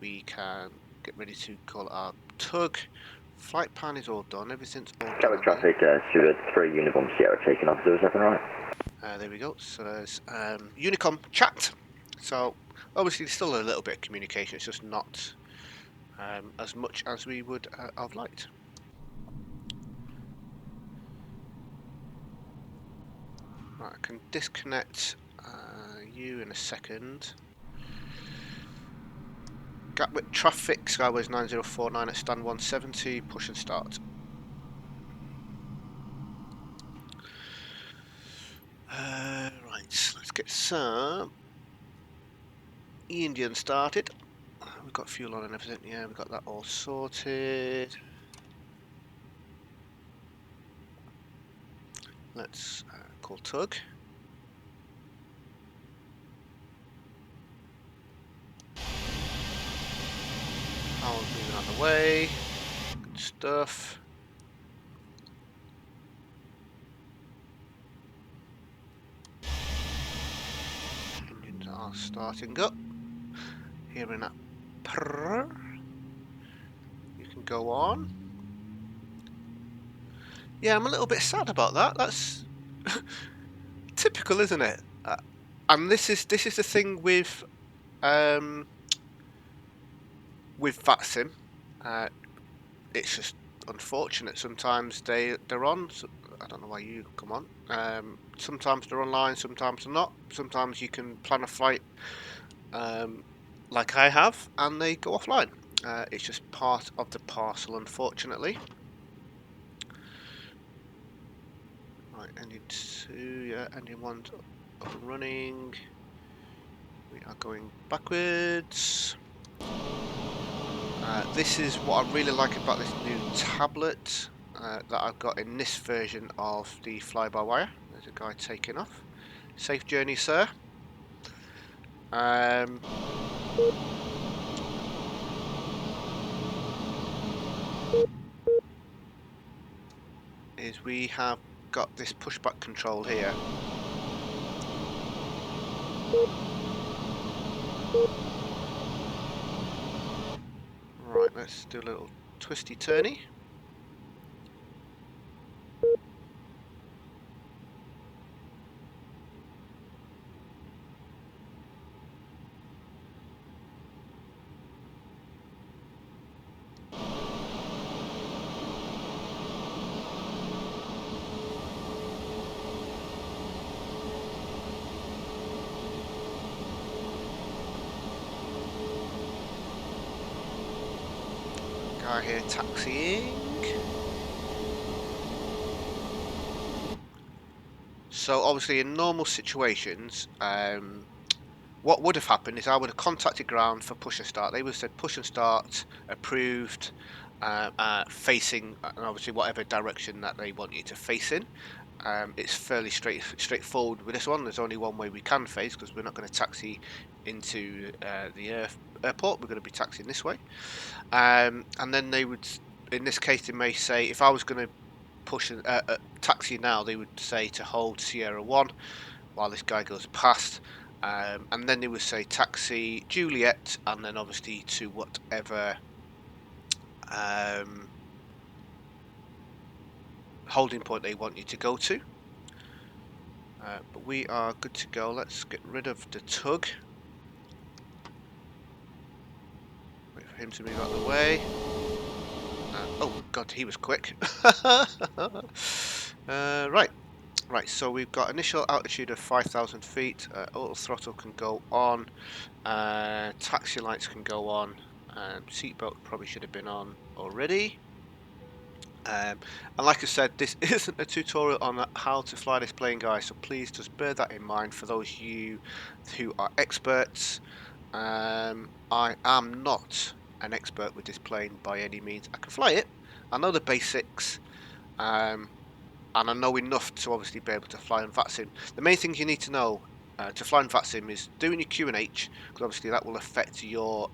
We can get ready to call our tug. Flight plan is all done. Everything's all done. Gatwick traffic, Stuart 3 Unicom Sierra taking off. Is everything right? There we go. So there's Unicom chat. So obviously there's still a little bit of communication. It's just not as much as we would have liked. Right, I can disconnect you in a second. Gatwick traffic, Skyways 9049 at stand 170, push and start. Right, let's get some Indian started. We've got fuel on and everything, yeah, we've got that all sorted. Let's call tug. Power's moving out of the way. Good stuff. Engines are starting up. Hearing that purr. You can go on. Yeah, I'm a little bit sad about that. That's typical, isn't it? And this is the thing with with Vatsim, it's just unfortunate. Sometimes they're on. So, I don't know why you come on. Sometimes they're online, sometimes they're not. Sometimes you can plan a flight, like I have, and they go offline. It's just part of the parcel, unfortunately. Right, engine 2, yeah, engine 1's up and running. We are going backwards. This is what I really like about this new tablet that I've got in this version of the fly-by-wire. There's a guy taking off. Safe journey, sir. Is we have got this pushback control here. Right, let's do a little twisty turny. Guy here taxiing. So obviously in normal situations, what would have happened is I would have contacted ground for push and start. They would have said push and start, approved, facing, and obviously whatever direction that they want you to face in. It's fairly straightforward with this one. There's only one way we can face because we're not going to taxi into the airport. We're going to be taxiing this way. And then they would, in this case, they may say if I was going to push taxi now, they would say to hold Sierra 1 while this guy goes past. And then they would say taxi Juliet, and then obviously to whatever holding point they want you to go to. But we are good to go. Let's get rid of the tug. Wait for him to move out of the way. Oh god, he was quick. Right, so we've got initial altitude of 5,000 feet, auto throttle can go on, taxi lights can go on, seatbelt probably should have been on already. And like I said, this isn't a tutorial on how to fly this plane, guys, so please just bear that in mind for those of you who are experts. I am not an expert with this plane by any means. I can fly it, I know the basics, and I know enough to obviously be able to fly in Vatsim. The main things you need to know to fly in Vatsim is doing your QNH, because obviously that will affect your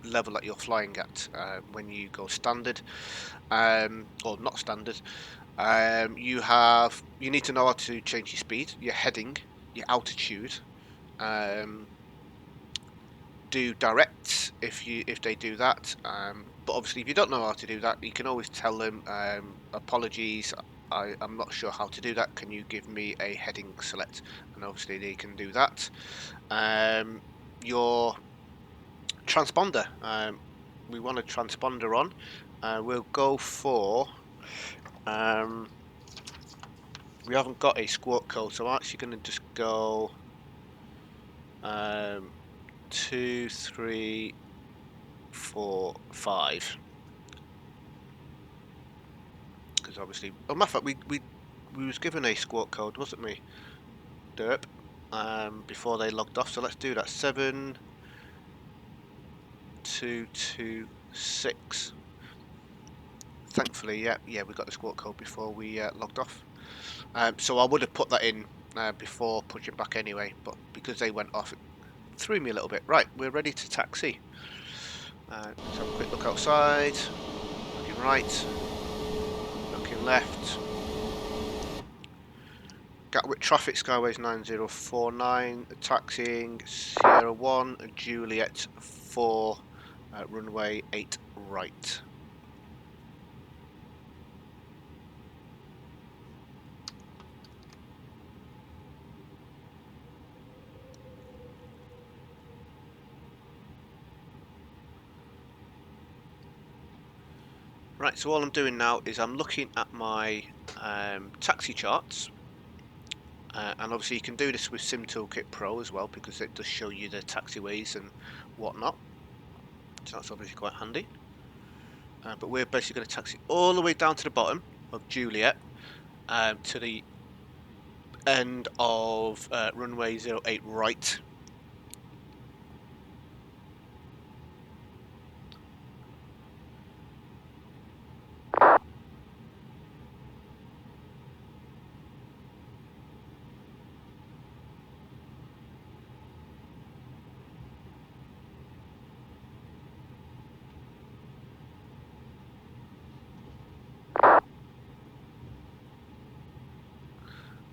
level that you're flying at when you go standard, or not standard. You need to know how to change your speed, your heading, your altitude. Do direct if they do that, but obviously if you don't know how to do that, you can always tell them apologies, I'm not sure how to do that, can you give me a heading select, and obviously they can do that. Your transponder, we want a transponder on. We'll go for we haven't got a squawk code, so I'm actually going to just go 2, 3, 4, 5, because obviously, oh, matter of fact, we was given a squawk code, wasn't we? Derp. Before they logged off, so let's do that. 7226. Thankfully, yeah, we got the squawk code before we logged off. So I would have put that in before pushing back anyway, but because they went off, it threw me a little bit. Right, we're ready to taxi. Let's have a quick look outside. Looking right. Looking left. Gatwick traffic, Skyways 9049, taxiing Sierra 1, Juliet 4, runway 8 right. Right, so all I'm doing now is I'm looking at my taxi charts. And obviously you can do this with Sim Toolkit Pro as well, because it does show you the taxiways and whatnot. So that's obviously quite handy. But we're basically going to taxi all the way down to the bottom of Juliet to the end of runway 08 right.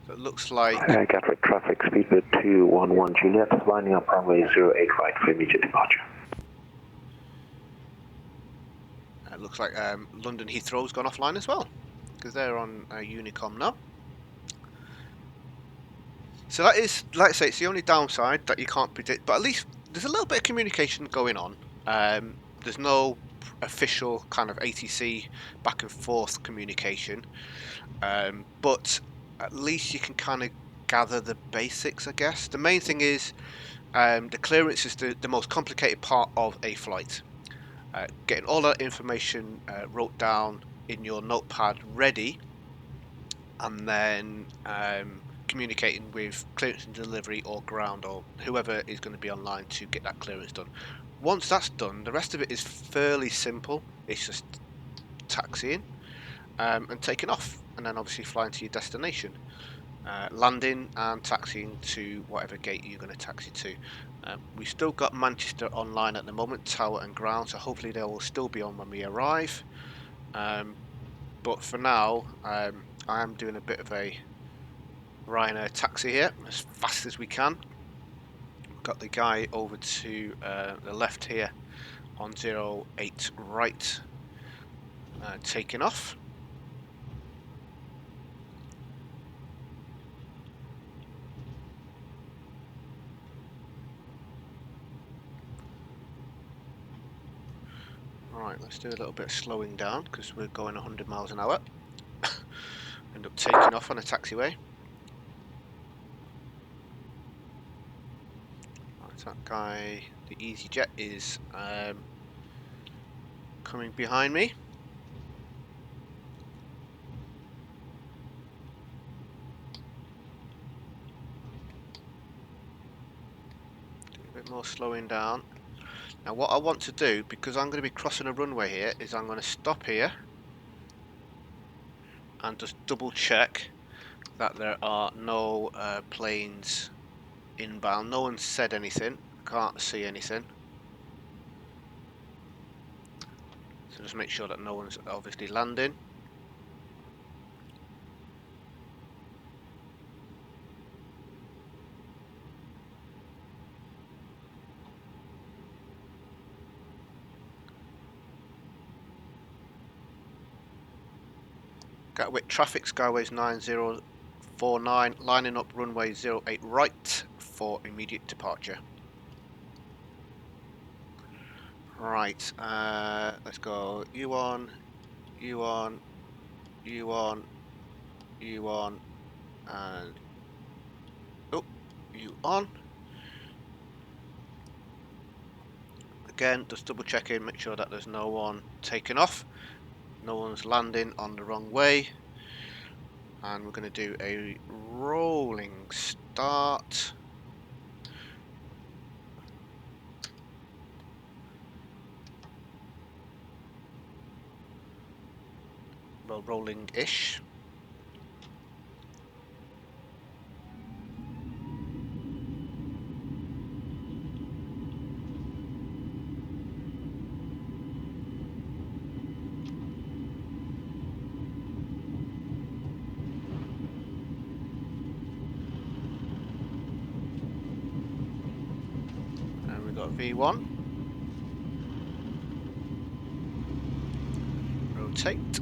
So it looks like Gatwick traffic speedbird 211 Juliet, lining up runway 08 right for immediate departure. it looks like London Heathrow's gone offline as well, because they're on Unicom now. So that is, like I say, it's the only downside that you can't predict, but at least there's a little bit of communication going on. There's no official kind of ATC back and forth communication, but at least you can kind of gather the basics, I guess. The main thing is the clearance is the most complicated part of a flight. Getting all that information wrote down in your notepad ready, and then communicating with clearance and delivery or ground or whoever is going to be online to get that clearance done. Once that's done, the rest of it is fairly simple. It's just taxiing and taking off, and then obviously flying to your destination, landing and taxiing to whatever gate you're going to taxi to. We've still got Manchester online at the moment, tower and ground, so hopefully they will still be on when we arrive. But for now, I am doing a bit of a Ryanair taxi here as fast as we can. Got the guy over to the left here on 08 right, taking off. Right, let's do a little bit of slowing down because we're going 100 miles an hour. End up taking off on a taxiway. Right, that guy, the EasyJet, is coming behind me. Do a bit more slowing down. Now what I want to do, because I'm going to be crossing a runway here, is I'm going to stop here and just double check that there are no planes inbound. No one said anything, can't see anything. So just make sure that no one's obviously landing. Gatwick traffic, Skyways 9049, lining up runway 08 right for immediate departure. Right, let's go U1, U1, U1, U1, and oh, U1. Again, just double checking, make sure that there's no one taking off. No one's landing on the wrong way, and we're going to do a rolling start. Well, rolling-ish. V1, rotate,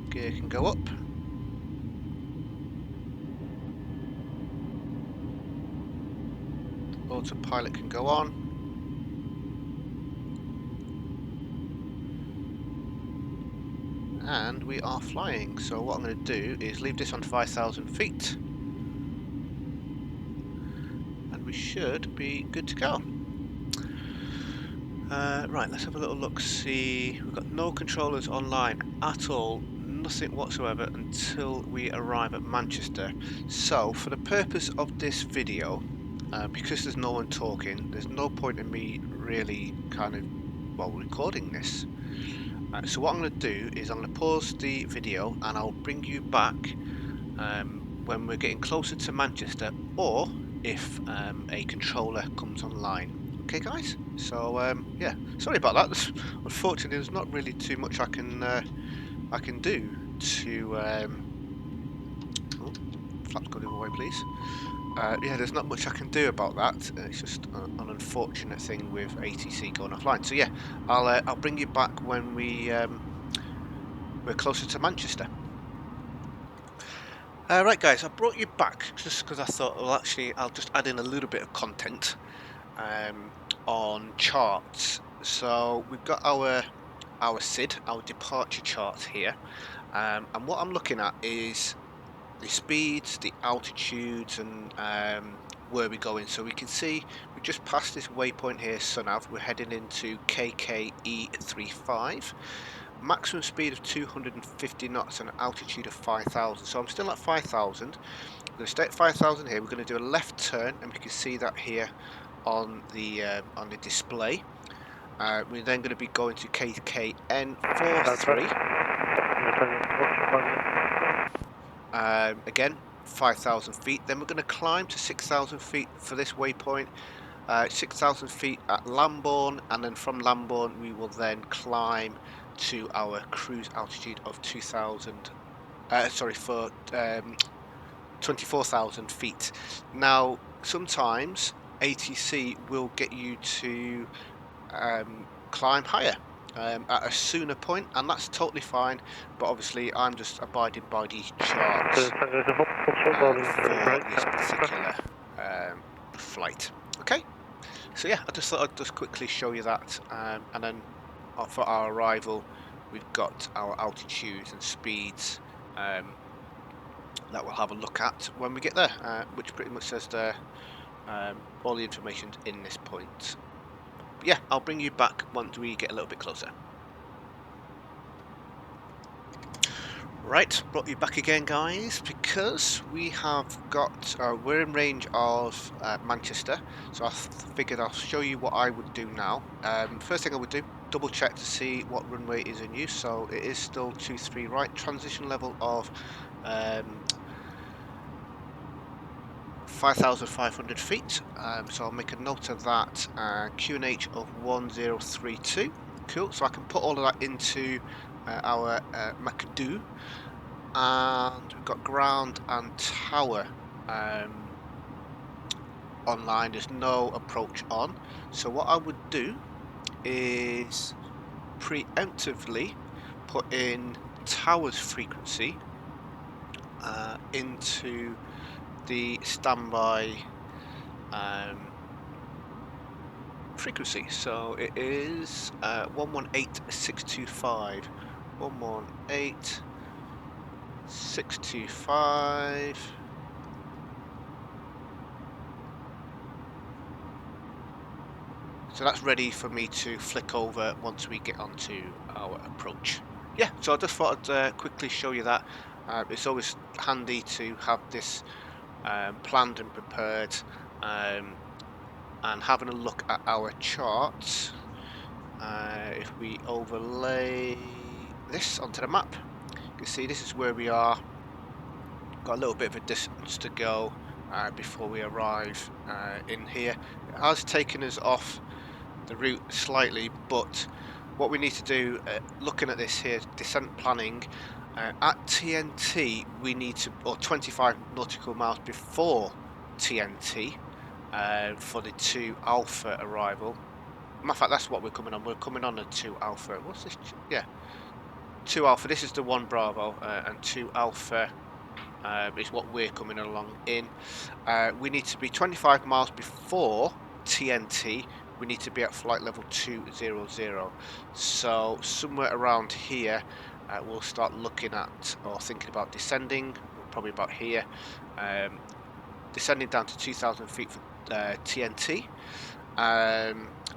gear can go up, autopilot can go on, and we are flying. So what I'm going to do is leave this on 5,000 feet, and we should be good to go. Right, let's have a little look, see. We've got no controllers online at all, nothing whatsoever until we arrive at Manchester. So for the purpose of this video, because there's no one talking, there's no point in me really kind of, well, recording this. So what I'm going to do is I'm going to pause the video and I'll bring you back when we're getting closer to Manchester, or if a controller comes online. Okay, guys. So yeah, sorry about that. Unfortunately, there's not really too much I can do to. Oh, flaps go the other way, please. Yeah, there's not much I can do about that. It's just an unfortunate thing with ATC going offline. So yeah, I'll bring you back when we're closer to Manchester. Right, guys, I brought you back just because I thought, well, actually, I'll just add in a little bit of content on charts. So we've got our SID, our departure chart here, and what I'm looking at is the speeds, the altitudes, and where we're going. So we can see we just passed this waypoint here, Sunav. We're heading into KKE35. Maximum speed of 250 knots and an altitude of 5,000. So I'm still at 5,000. I'm going to stay at 5,000 here. We're going to do a left turn, and we can see that here on the display. We're then going to be going to KKN43. Again, 5,000 feet. Then we're going to climb to 6,000 feet for this waypoint. 6,000 feet at Lambourne, and then from Lambourne we will then climb to our cruise altitude of 24,000 feet. Now, sometimes ATC will get you to climb higher at a sooner point, and that's totally fine, but obviously I'm just abiding by the charts for this particular flight. Okay, so yeah, I just thought I'd just quickly show you that, and then for our arrival we've got our altitudes and speeds that we'll have a look at when we get there, which pretty much says there all the information in this point. But yeah, I'll bring you back once we get a little bit closer. Right, brought you back again, guys, because we have got, we're in range of Manchester, so I figured I'll show you what I would do now. First thing I would do, double check to see what runway is in use. So it is still 23 right, transition level of 5,500 feet, so I'll make a note of that. QNH of 1032, cool, so I can put all of that into our MacDo, and we've got ground and tower online. There's no approach on, so what I would do is preemptively put in tower's frequency into the standby frequency. So it is 118.625. 118.625. So that's ready for me to flick over once we get onto our approach. Yeah, so I just thought I'd quickly show you that. It's always handy to have this planned and prepared, and having a look at our charts. If we overlay this onto the map, you can see this is where we are. Got a little bit of a distance to go before we arrive in here. It has taken us off the route slightly, but what we need to do, looking at this here, descent planning, at TNT we need to, or 25 nautical miles before TNT, for the 2 Alpha arrival. Matter of fact, that's what we're coming on. We're coming on a 2 Alpha. What's this? Yeah, 2 Alpha. This is the 1 Bravo, and 2 Alpha is what we're coming along in. We need to be 25 miles before TNT. We need to be at flight level 200. So somewhere around here, we'll start looking at or thinking about descending, probably about here, descending down to 2,000 feet for TNT,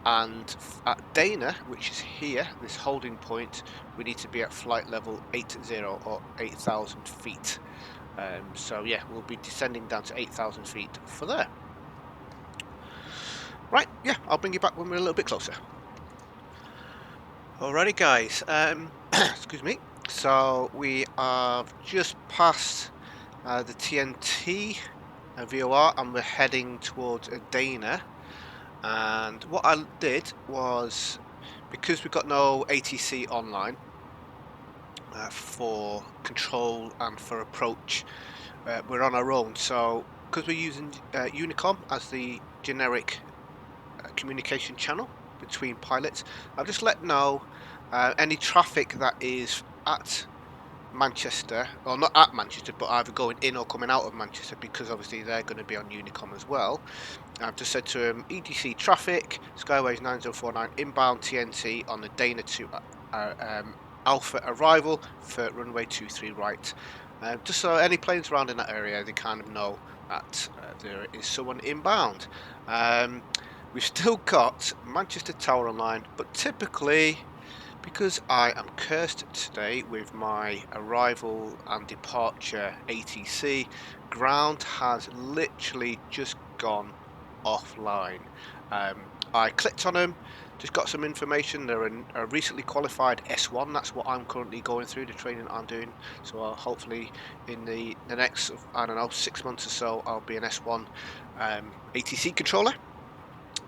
and at Dana, which is here, this holding point, we need to be at flight level 80 or 8,000 feet. So yeah, we'll be descending down to 8,000 feet for there. Right, yeah, I'll bring you back when we're a little bit closer. Alrighty guys, excuse me. So we have just passed the TNT VOR and we're heading towards Dana. And what I did was, because we've got no ATC online for control and for approach, we're on our own. So because we're using Unicom as the generic communication channel between pilots, I've just let know any traffic that is at Manchester, or not at Manchester, but either going in or coming out of Manchester, because obviously they're going to be on Unicom as well. I've just said to him, EGC traffic, Skyways 9049 inbound TNT on the Dana 2 Alpha arrival for runway 23 right. Just so any planes around in that area, they kind of know that there is someone inbound. We've still got Manchester Tower online, but typically, because I am cursed today with my arrival and departure ATC, ground has literally just gone offline. I clicked on them, just got some information. They're a recently qualified S1. That's what I'm currently going through, the training I'm doing. So I'll hopefully in the next, I don't know, 6 months or so, I'll be an S1 ATC controller.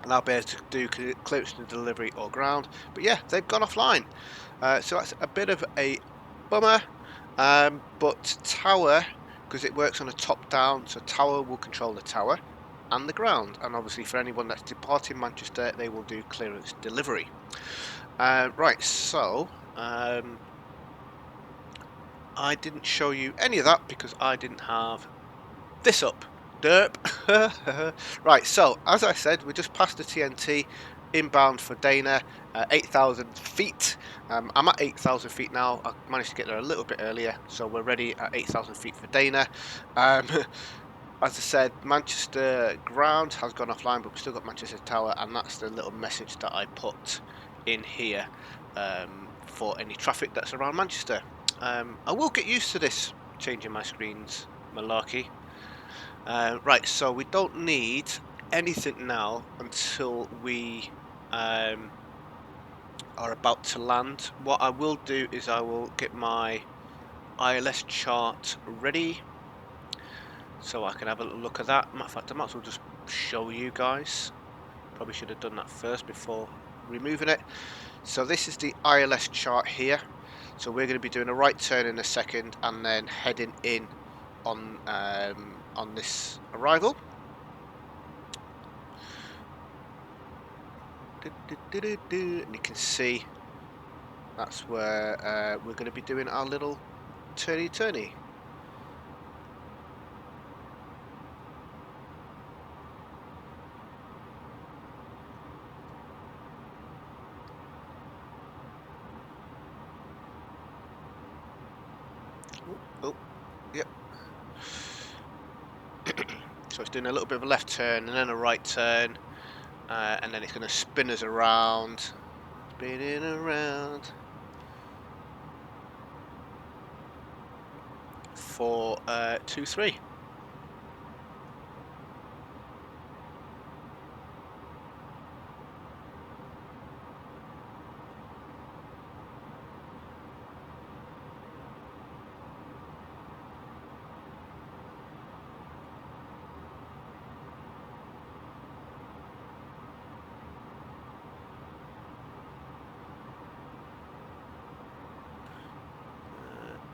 And I'll be able to do clearance to delivery or ground. But yeah, they've gone offline. So that's a bit of a bummer. But Tower, because it works on a top down, so Tower will control the tower and the ground. And obviously for anyone that's departing Manchester, they will do clearance delivery. Right, so I didn't show you any of that because I didn't have this up. Derp. Right, so as I said, we're just past the TNT, inbound for Dana, 8,000 feet. I'm at 8,000 feet now. I managed to get there a little bit earlier, so we're ready at 8,000 feet for Dana. As I said, Manchester ground has gone offline, but we've still got Manchester Tower, and that's the little message that I put in here for any traffic that's around Manchester. I will get used to this, changing my screens malarkey. Right, so we don't need anything now until we are about to land. What I will do is I will get my ILS chart ready so I can have a little look at that. Matter of fact, I might as well just show you guys. Probably should have done that first before removing it. So this is the ILS chart here. So we're going to be doing a right turn in a second and then heading in on this arrival. And you can see that's where we're going to be doing our little turny. Oh, yep. So it's doing a little bit of a left turn and then a right turn, and then it's going to spin us around, spinning around for 2-3.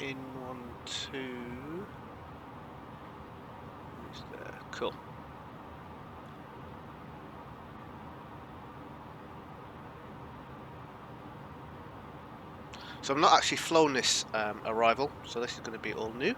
In 1, 2. Who's there? Cool. So I'm not actually flown this arrival, so this is going to be all new.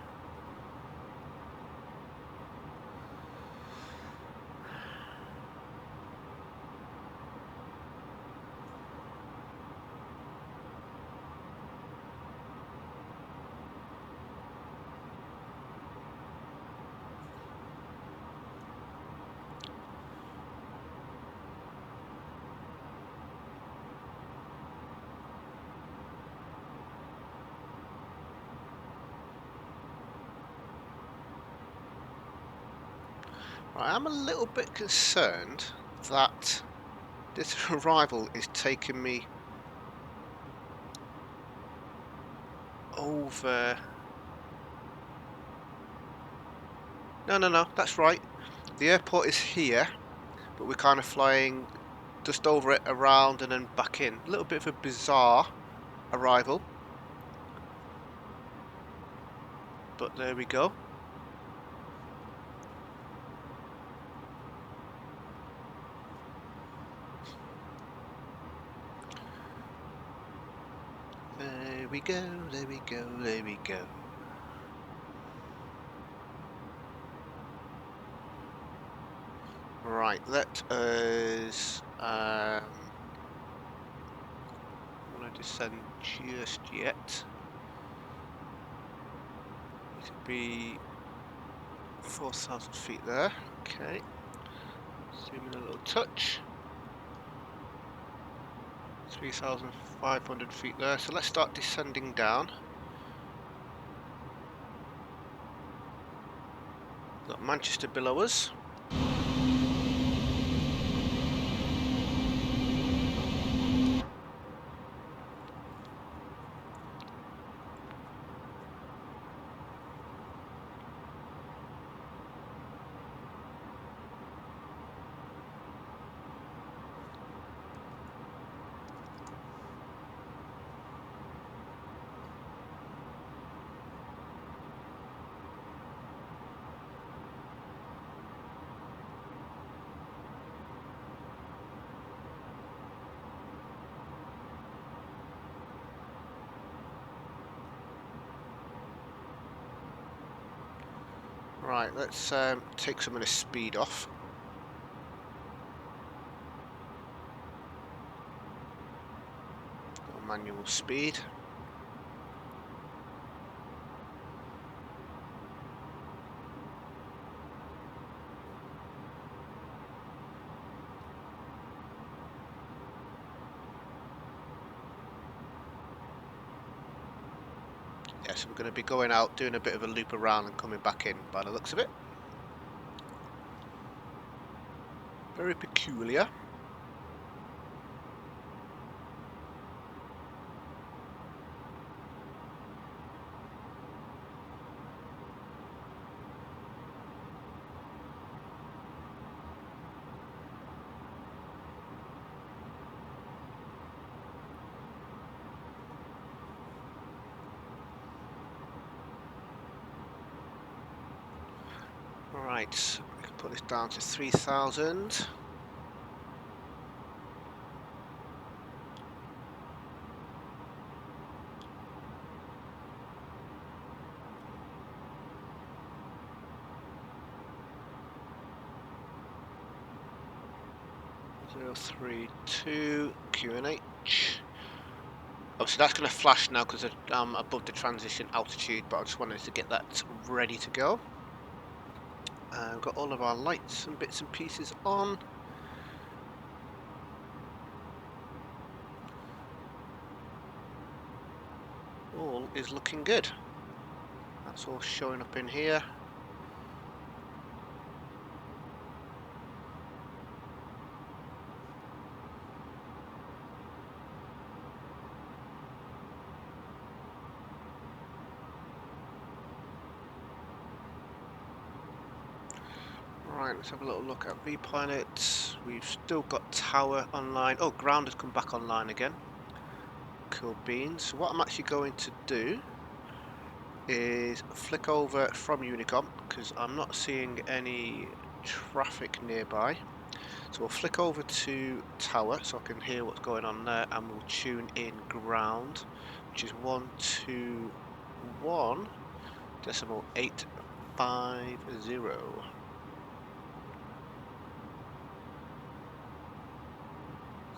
Right, I'm a little bit concerned that this arrival is taking me over. No, that's right. The airport is here, but we're kind of flying just over it, around, and then back in. A little bit of a bizarre arrival, but there we go. There we go, there we go, there we go. Right, let us I want to descend just yet. Need to be 4,000 feet there. Okay. Zoom in a little touch. 3,500 feet there. So let's start descending down. Got Manchester below us. Right, let's take some of the speed off. Got manual speed. Yeah, so we're going to be going out, doing a bit of a loop around and coming back in by the looks of it. Very peculiar. Right, we can put this down to 3,000. Zero 32 QNH. Obviously that's going to flash now because I'm above the transition altitude, but I just wanted to get that ready to go. We've got all of our lights and bits and pieces on. All is looking good. That's all showing up in here. Right, let's have a little look at VPlanet. We've still got tower online. Oh, ground has come back online again. Cool beans. So what I'm actually going to do is flick over from Unicom because I'm not seeing any traffic nearby. So we'll flick over to tower so I can hear what's going on there, and we'll tune in ground, which is 121.850.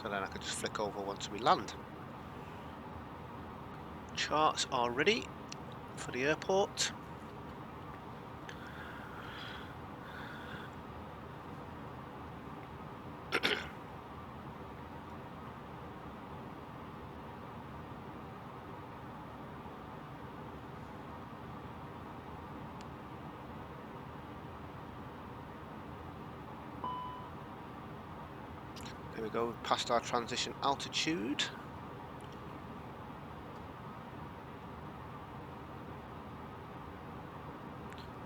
So then I can just flick over once we land. Charts are ready for the airport. Here we go, we've passed our transition altitude.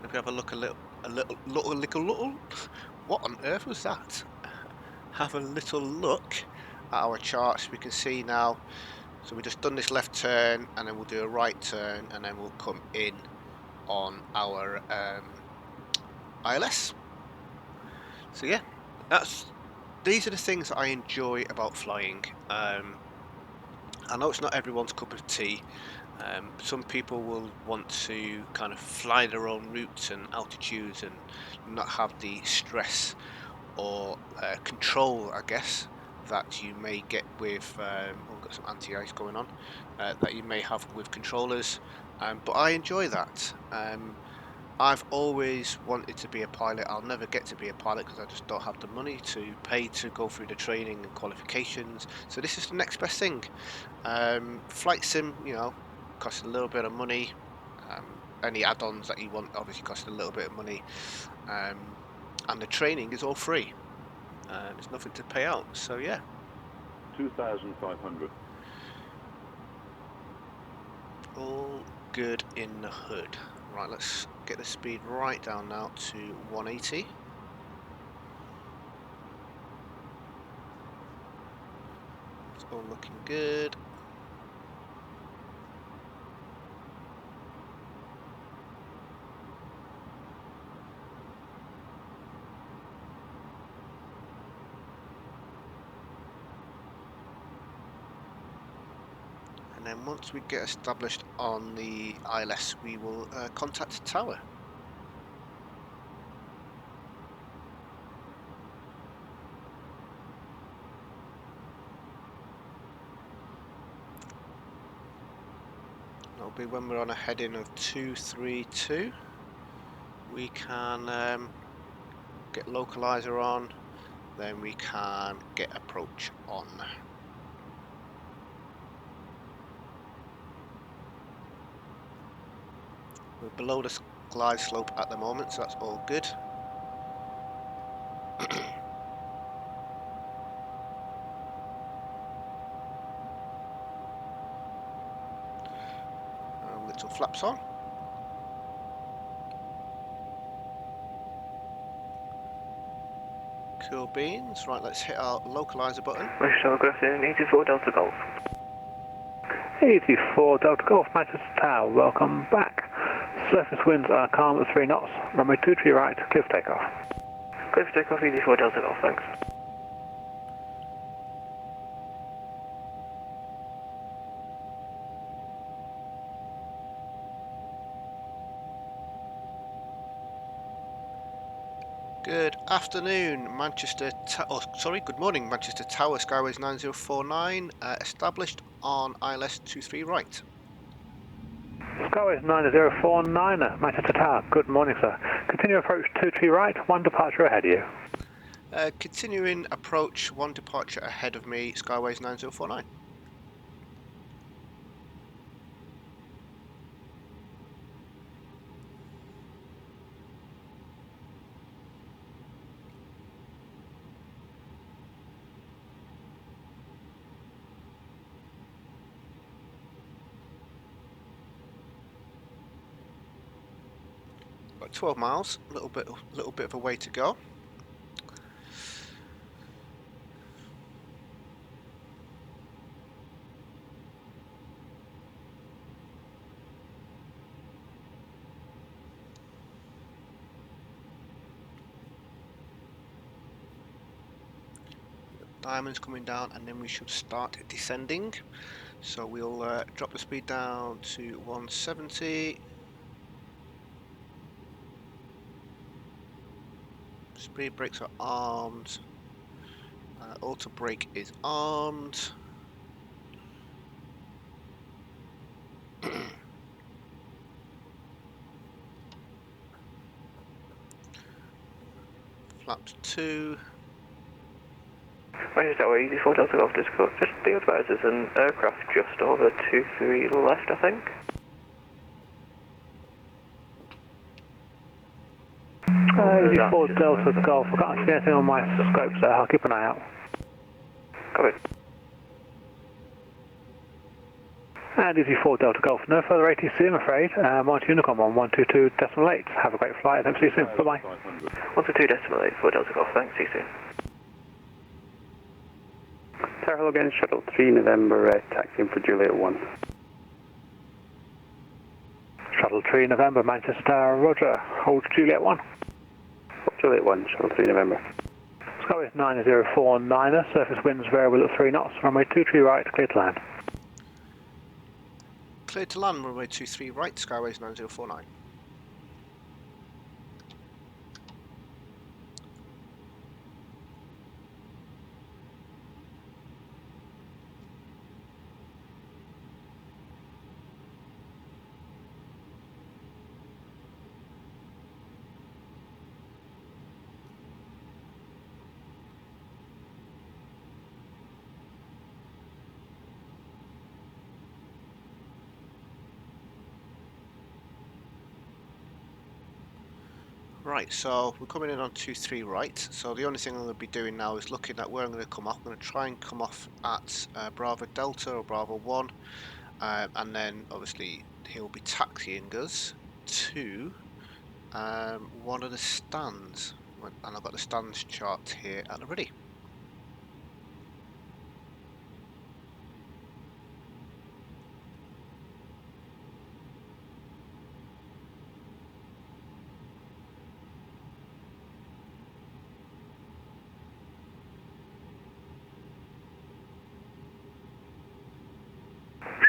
If we have a look what on earth was that? Have a little look at our charts. We can see now, so we just done this left turn and then we'll do a right turn and then we'll come in on our ILS. So yeah, these are the things that I enjoy about flying. I know it's not everyone's cup of tea. Some people will want to kind of fly their own routes and altitudes and not have the stress or control, I guess, that you may get with we've got some anti-ice going on, that you may have with controllers, but I enjoy that. I've always wanted to be a pilot. I'll never get to be a pilot because I just don't have the money to pay to go through the training and qualifications, so this is the next best thing. Flight sim, you know, costs a little bit of money. Any add-ons that you want obviously cost a little bit of money, and the training is all free. There's nothing to pay out, so yeah. 2,500. All good in the hood. Right, let's get the speed right down now to 180. It's all looking good. And then once we get established on the ILS, we will contact the tower. That'll be when we're on a heading of 232. We can get localizer on, then we can get approach on. We're below the glide slope at the moment, so that's all good. Little flaps on. Cool beans. Right, let's hit our localizer button. Good afternoon, 84 Delta Golf. 84 Delta Golf, Manchester Tower, welcome back. Surface winds are calm at 3 knots. Runway 23 right, clear for takeoff. Clear for takeoff, 84 Delta Golf, thanks. Good afternoon, good morning, Manchester Tower, Skyways 9049, established on ILS 23 right. Skyways 9049, Manchester Tower, good morning sir. Continue approach 23 right, 1 departure ahead of you. Continuing approach, 1 departure ahead of me, Skyways 9049. About 12 miles, a little bit of a way to go. Diamonds coming down, and then we should start descending. So we'll drop the speed down to 170. Speed brakes are armed. Auto brake is armed. Flaps 2. Manchester Tower, 84 Delta Golf, just be advised there's an aircraft just over 23 left, I think. Easy 4 Delta Golf, I can't see anything on my scope, so I'll keep an eye out. Copy. And EG4 Delta Golf, no further ATC I'm afraid. Monitor Unicom on 122.8. Have a great flight, hope to see you soon. Bye-bye. 122.8 for Delta Golf, thanks, see you soon. Tower, hello again, Shuttle 3 November, taxiing for Juliet 1. Shuttle 3 November, Manchester, Roger. Hold Juliet 1. Juliet 1, Shuttle 3 November. Skyway 9049, surface winds variable at 3 knots, runway 23 right, clear to land. Clear to land, runway 23 right, Skyways 9049. Right, so we're coming in on 23 right, so the only thing I'm going to be doing now is looking at where I'm going to come off. I'm going to try and come off at Bravo Delta or Bravo 1, and then obviously he'll be taxiing us to one of the stands, and I've got the stands chart here at the ready.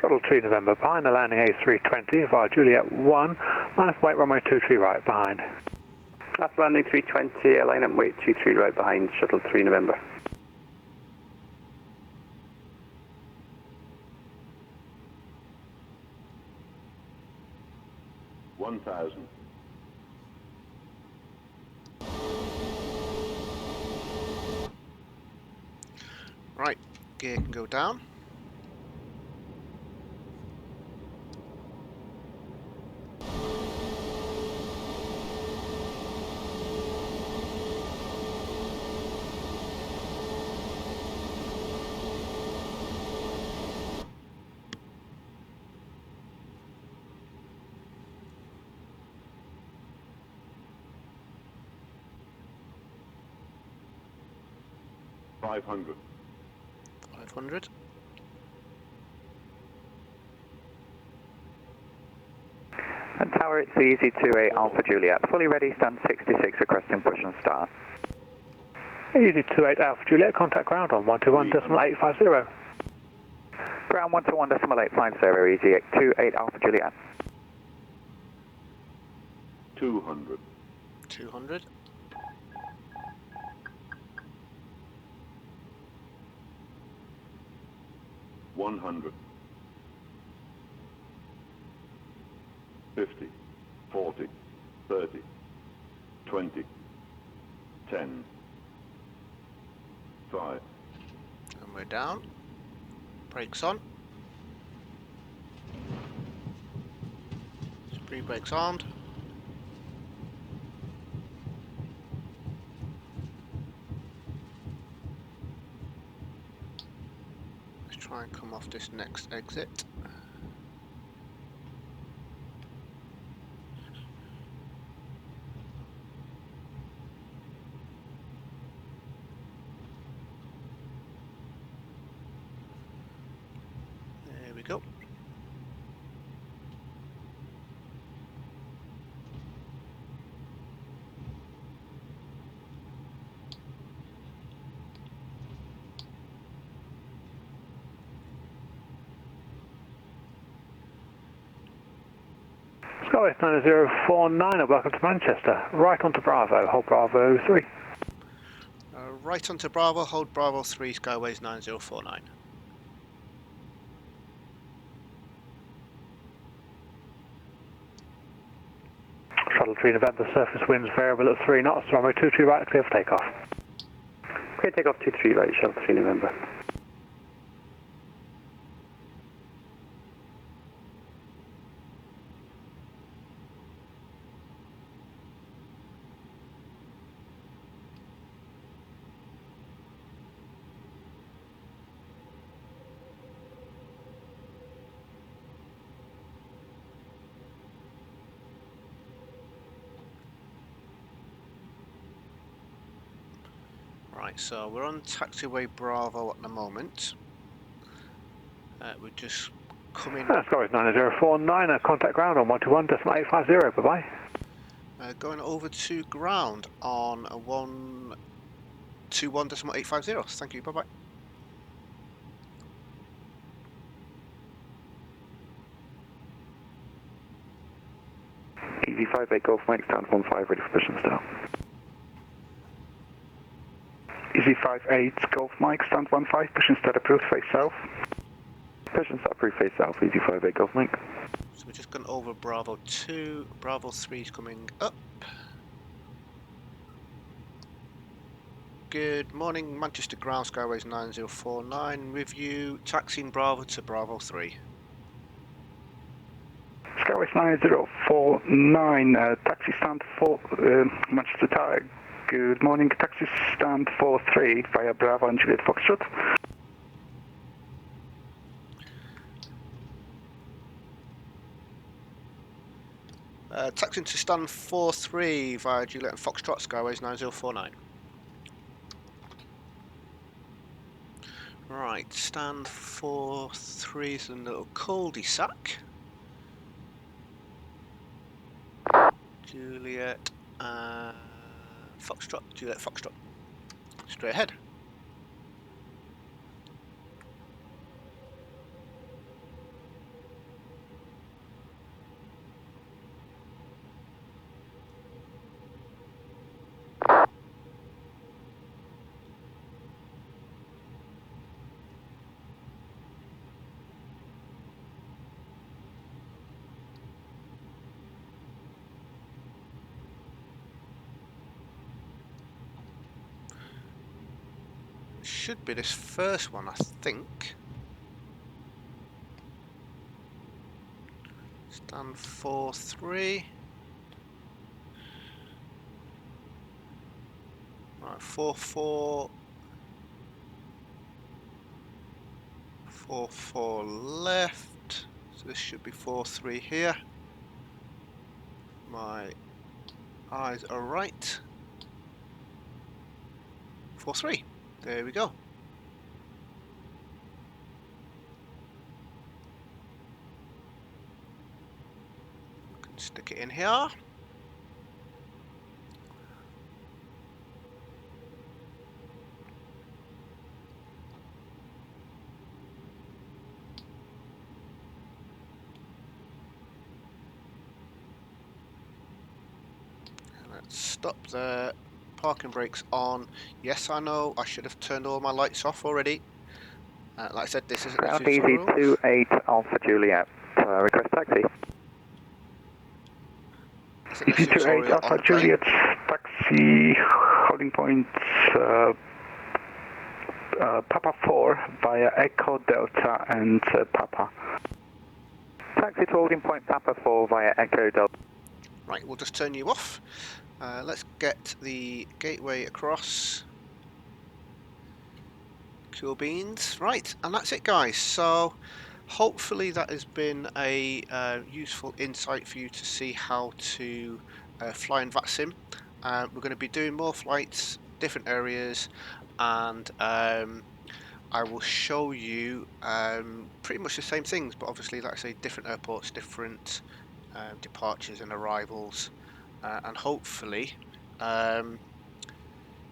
Shuttle 3 November, behind the landing A320 via Juliet 1, minus weight runway 23 right behind. Last landing 320, line up weight 23 right behind, Shuttle 3 November. Right, gear can go down. Five hundred. 500. And Tower, it's the EZ28 Alpha Juliet, fully ready, stand 66, requesting push and start. EZ28 Alpha Juliet, contact ground on 121.850. Ground 121.850, EZ28 Alpha Juliet. 200. 200. 100. 50. 40. 30. 20. 10. 5. And we're down. Brakes on. Spree brakes armed. Let's try and come off this next exit. There we go. Skyway 9049, welcome to Manchester. Right onto Bravo, hold Bravo 3. Right onto Bravo, hold Bravo 3, Skyways 9049. Shuttle 3 November, surface winds variable at 3 knots, runway 23 right, clear for takeoff. Okay, take off 23 right, Shuttle 3 November. Right, so we're on taxiway Bravo at the moment. We're just coming... Sky is 9049, contact ground on 121.850, bye-bye. Going over to ground on 121.850. Thank you, bye-bye. EV58 Golf Mike, stand 15, ready for push and start. EV58 Golf Mike, stand 15, push and start approved, face south. Push and start approved, face south, EV58 Golf Mike. So we're just going over Bravo 2, Bravo 3 is coming up. Good morning, Manchester Ground, Skyways 9049, with you, taxiing Bravo to Bravo 3. Skyways 9049, taxi stand 4, Manchester Tower. Good morning, taxi stand 43 via Bravo and Juliet Foxtrot. Taxiing to stand 43 via Juliet and Foxtrot, Skyways 9049. Right, stand 43 is a little cul-de-sac. Juliet, Foxtrot, Juliet, Foxtrot. Straight ahead. Should be this first one, I think. Stand 43. Right, 44. 44 left. So this should be 43 here. My eyes are right. 43. There we go. Stick it in here. Let's stop the parking brakes on. Yes, I know, I should have turned all my lights off already. Like I said, this isn't a tutorial. EV28 Alpha Juliet, request taxi. EV28 Alpha Juliet, taxi, holding point Papa 4 via Echo Delta and Papa. Taxi to holding point Papa 4 via Echo Delta. Right, we'll just turn you off. Let's get the gateway across. Cool beans. Right, and that's it, guys. So hopefully that has been a useful insight for you to see how to fly in Vatsim. We're going to be doing more flights, different areas, and I will show you pretty much the same things, but obviously, like I say, different airports, different departures and arrivals, and hopefully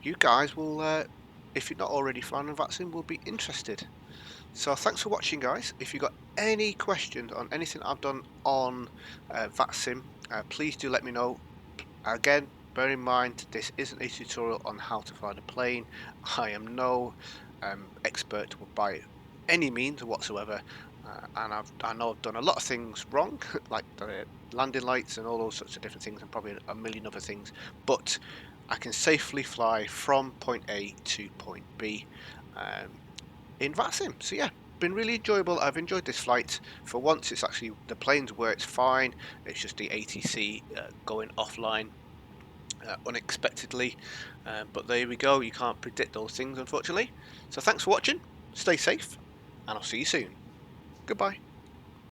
you guys will, if you're not already flying on Vatsim, will be interested. So thanks for watching, guys. If you've got any questions on anything I've done on Vatsim, please do let me know. Again, bear in mind, this isn't a tutorial on how to fly the plane. I am no expert by any means whatsoever, and I know I've done a lot of things wrong, like the landing lights and all those sorts of different things, and probably a million other things, but I can safely fly from point A to point B in Vatsim. So yeah, been really enjoyable. I've enjoyed this flight. For once, it's actually, the planes works fine. It's just the ATC going offline unexpectedly, but there we go. You can't predict those things, unfortunately. So thanks for watching. Stay safe, and I'll see you soon. Goodbye.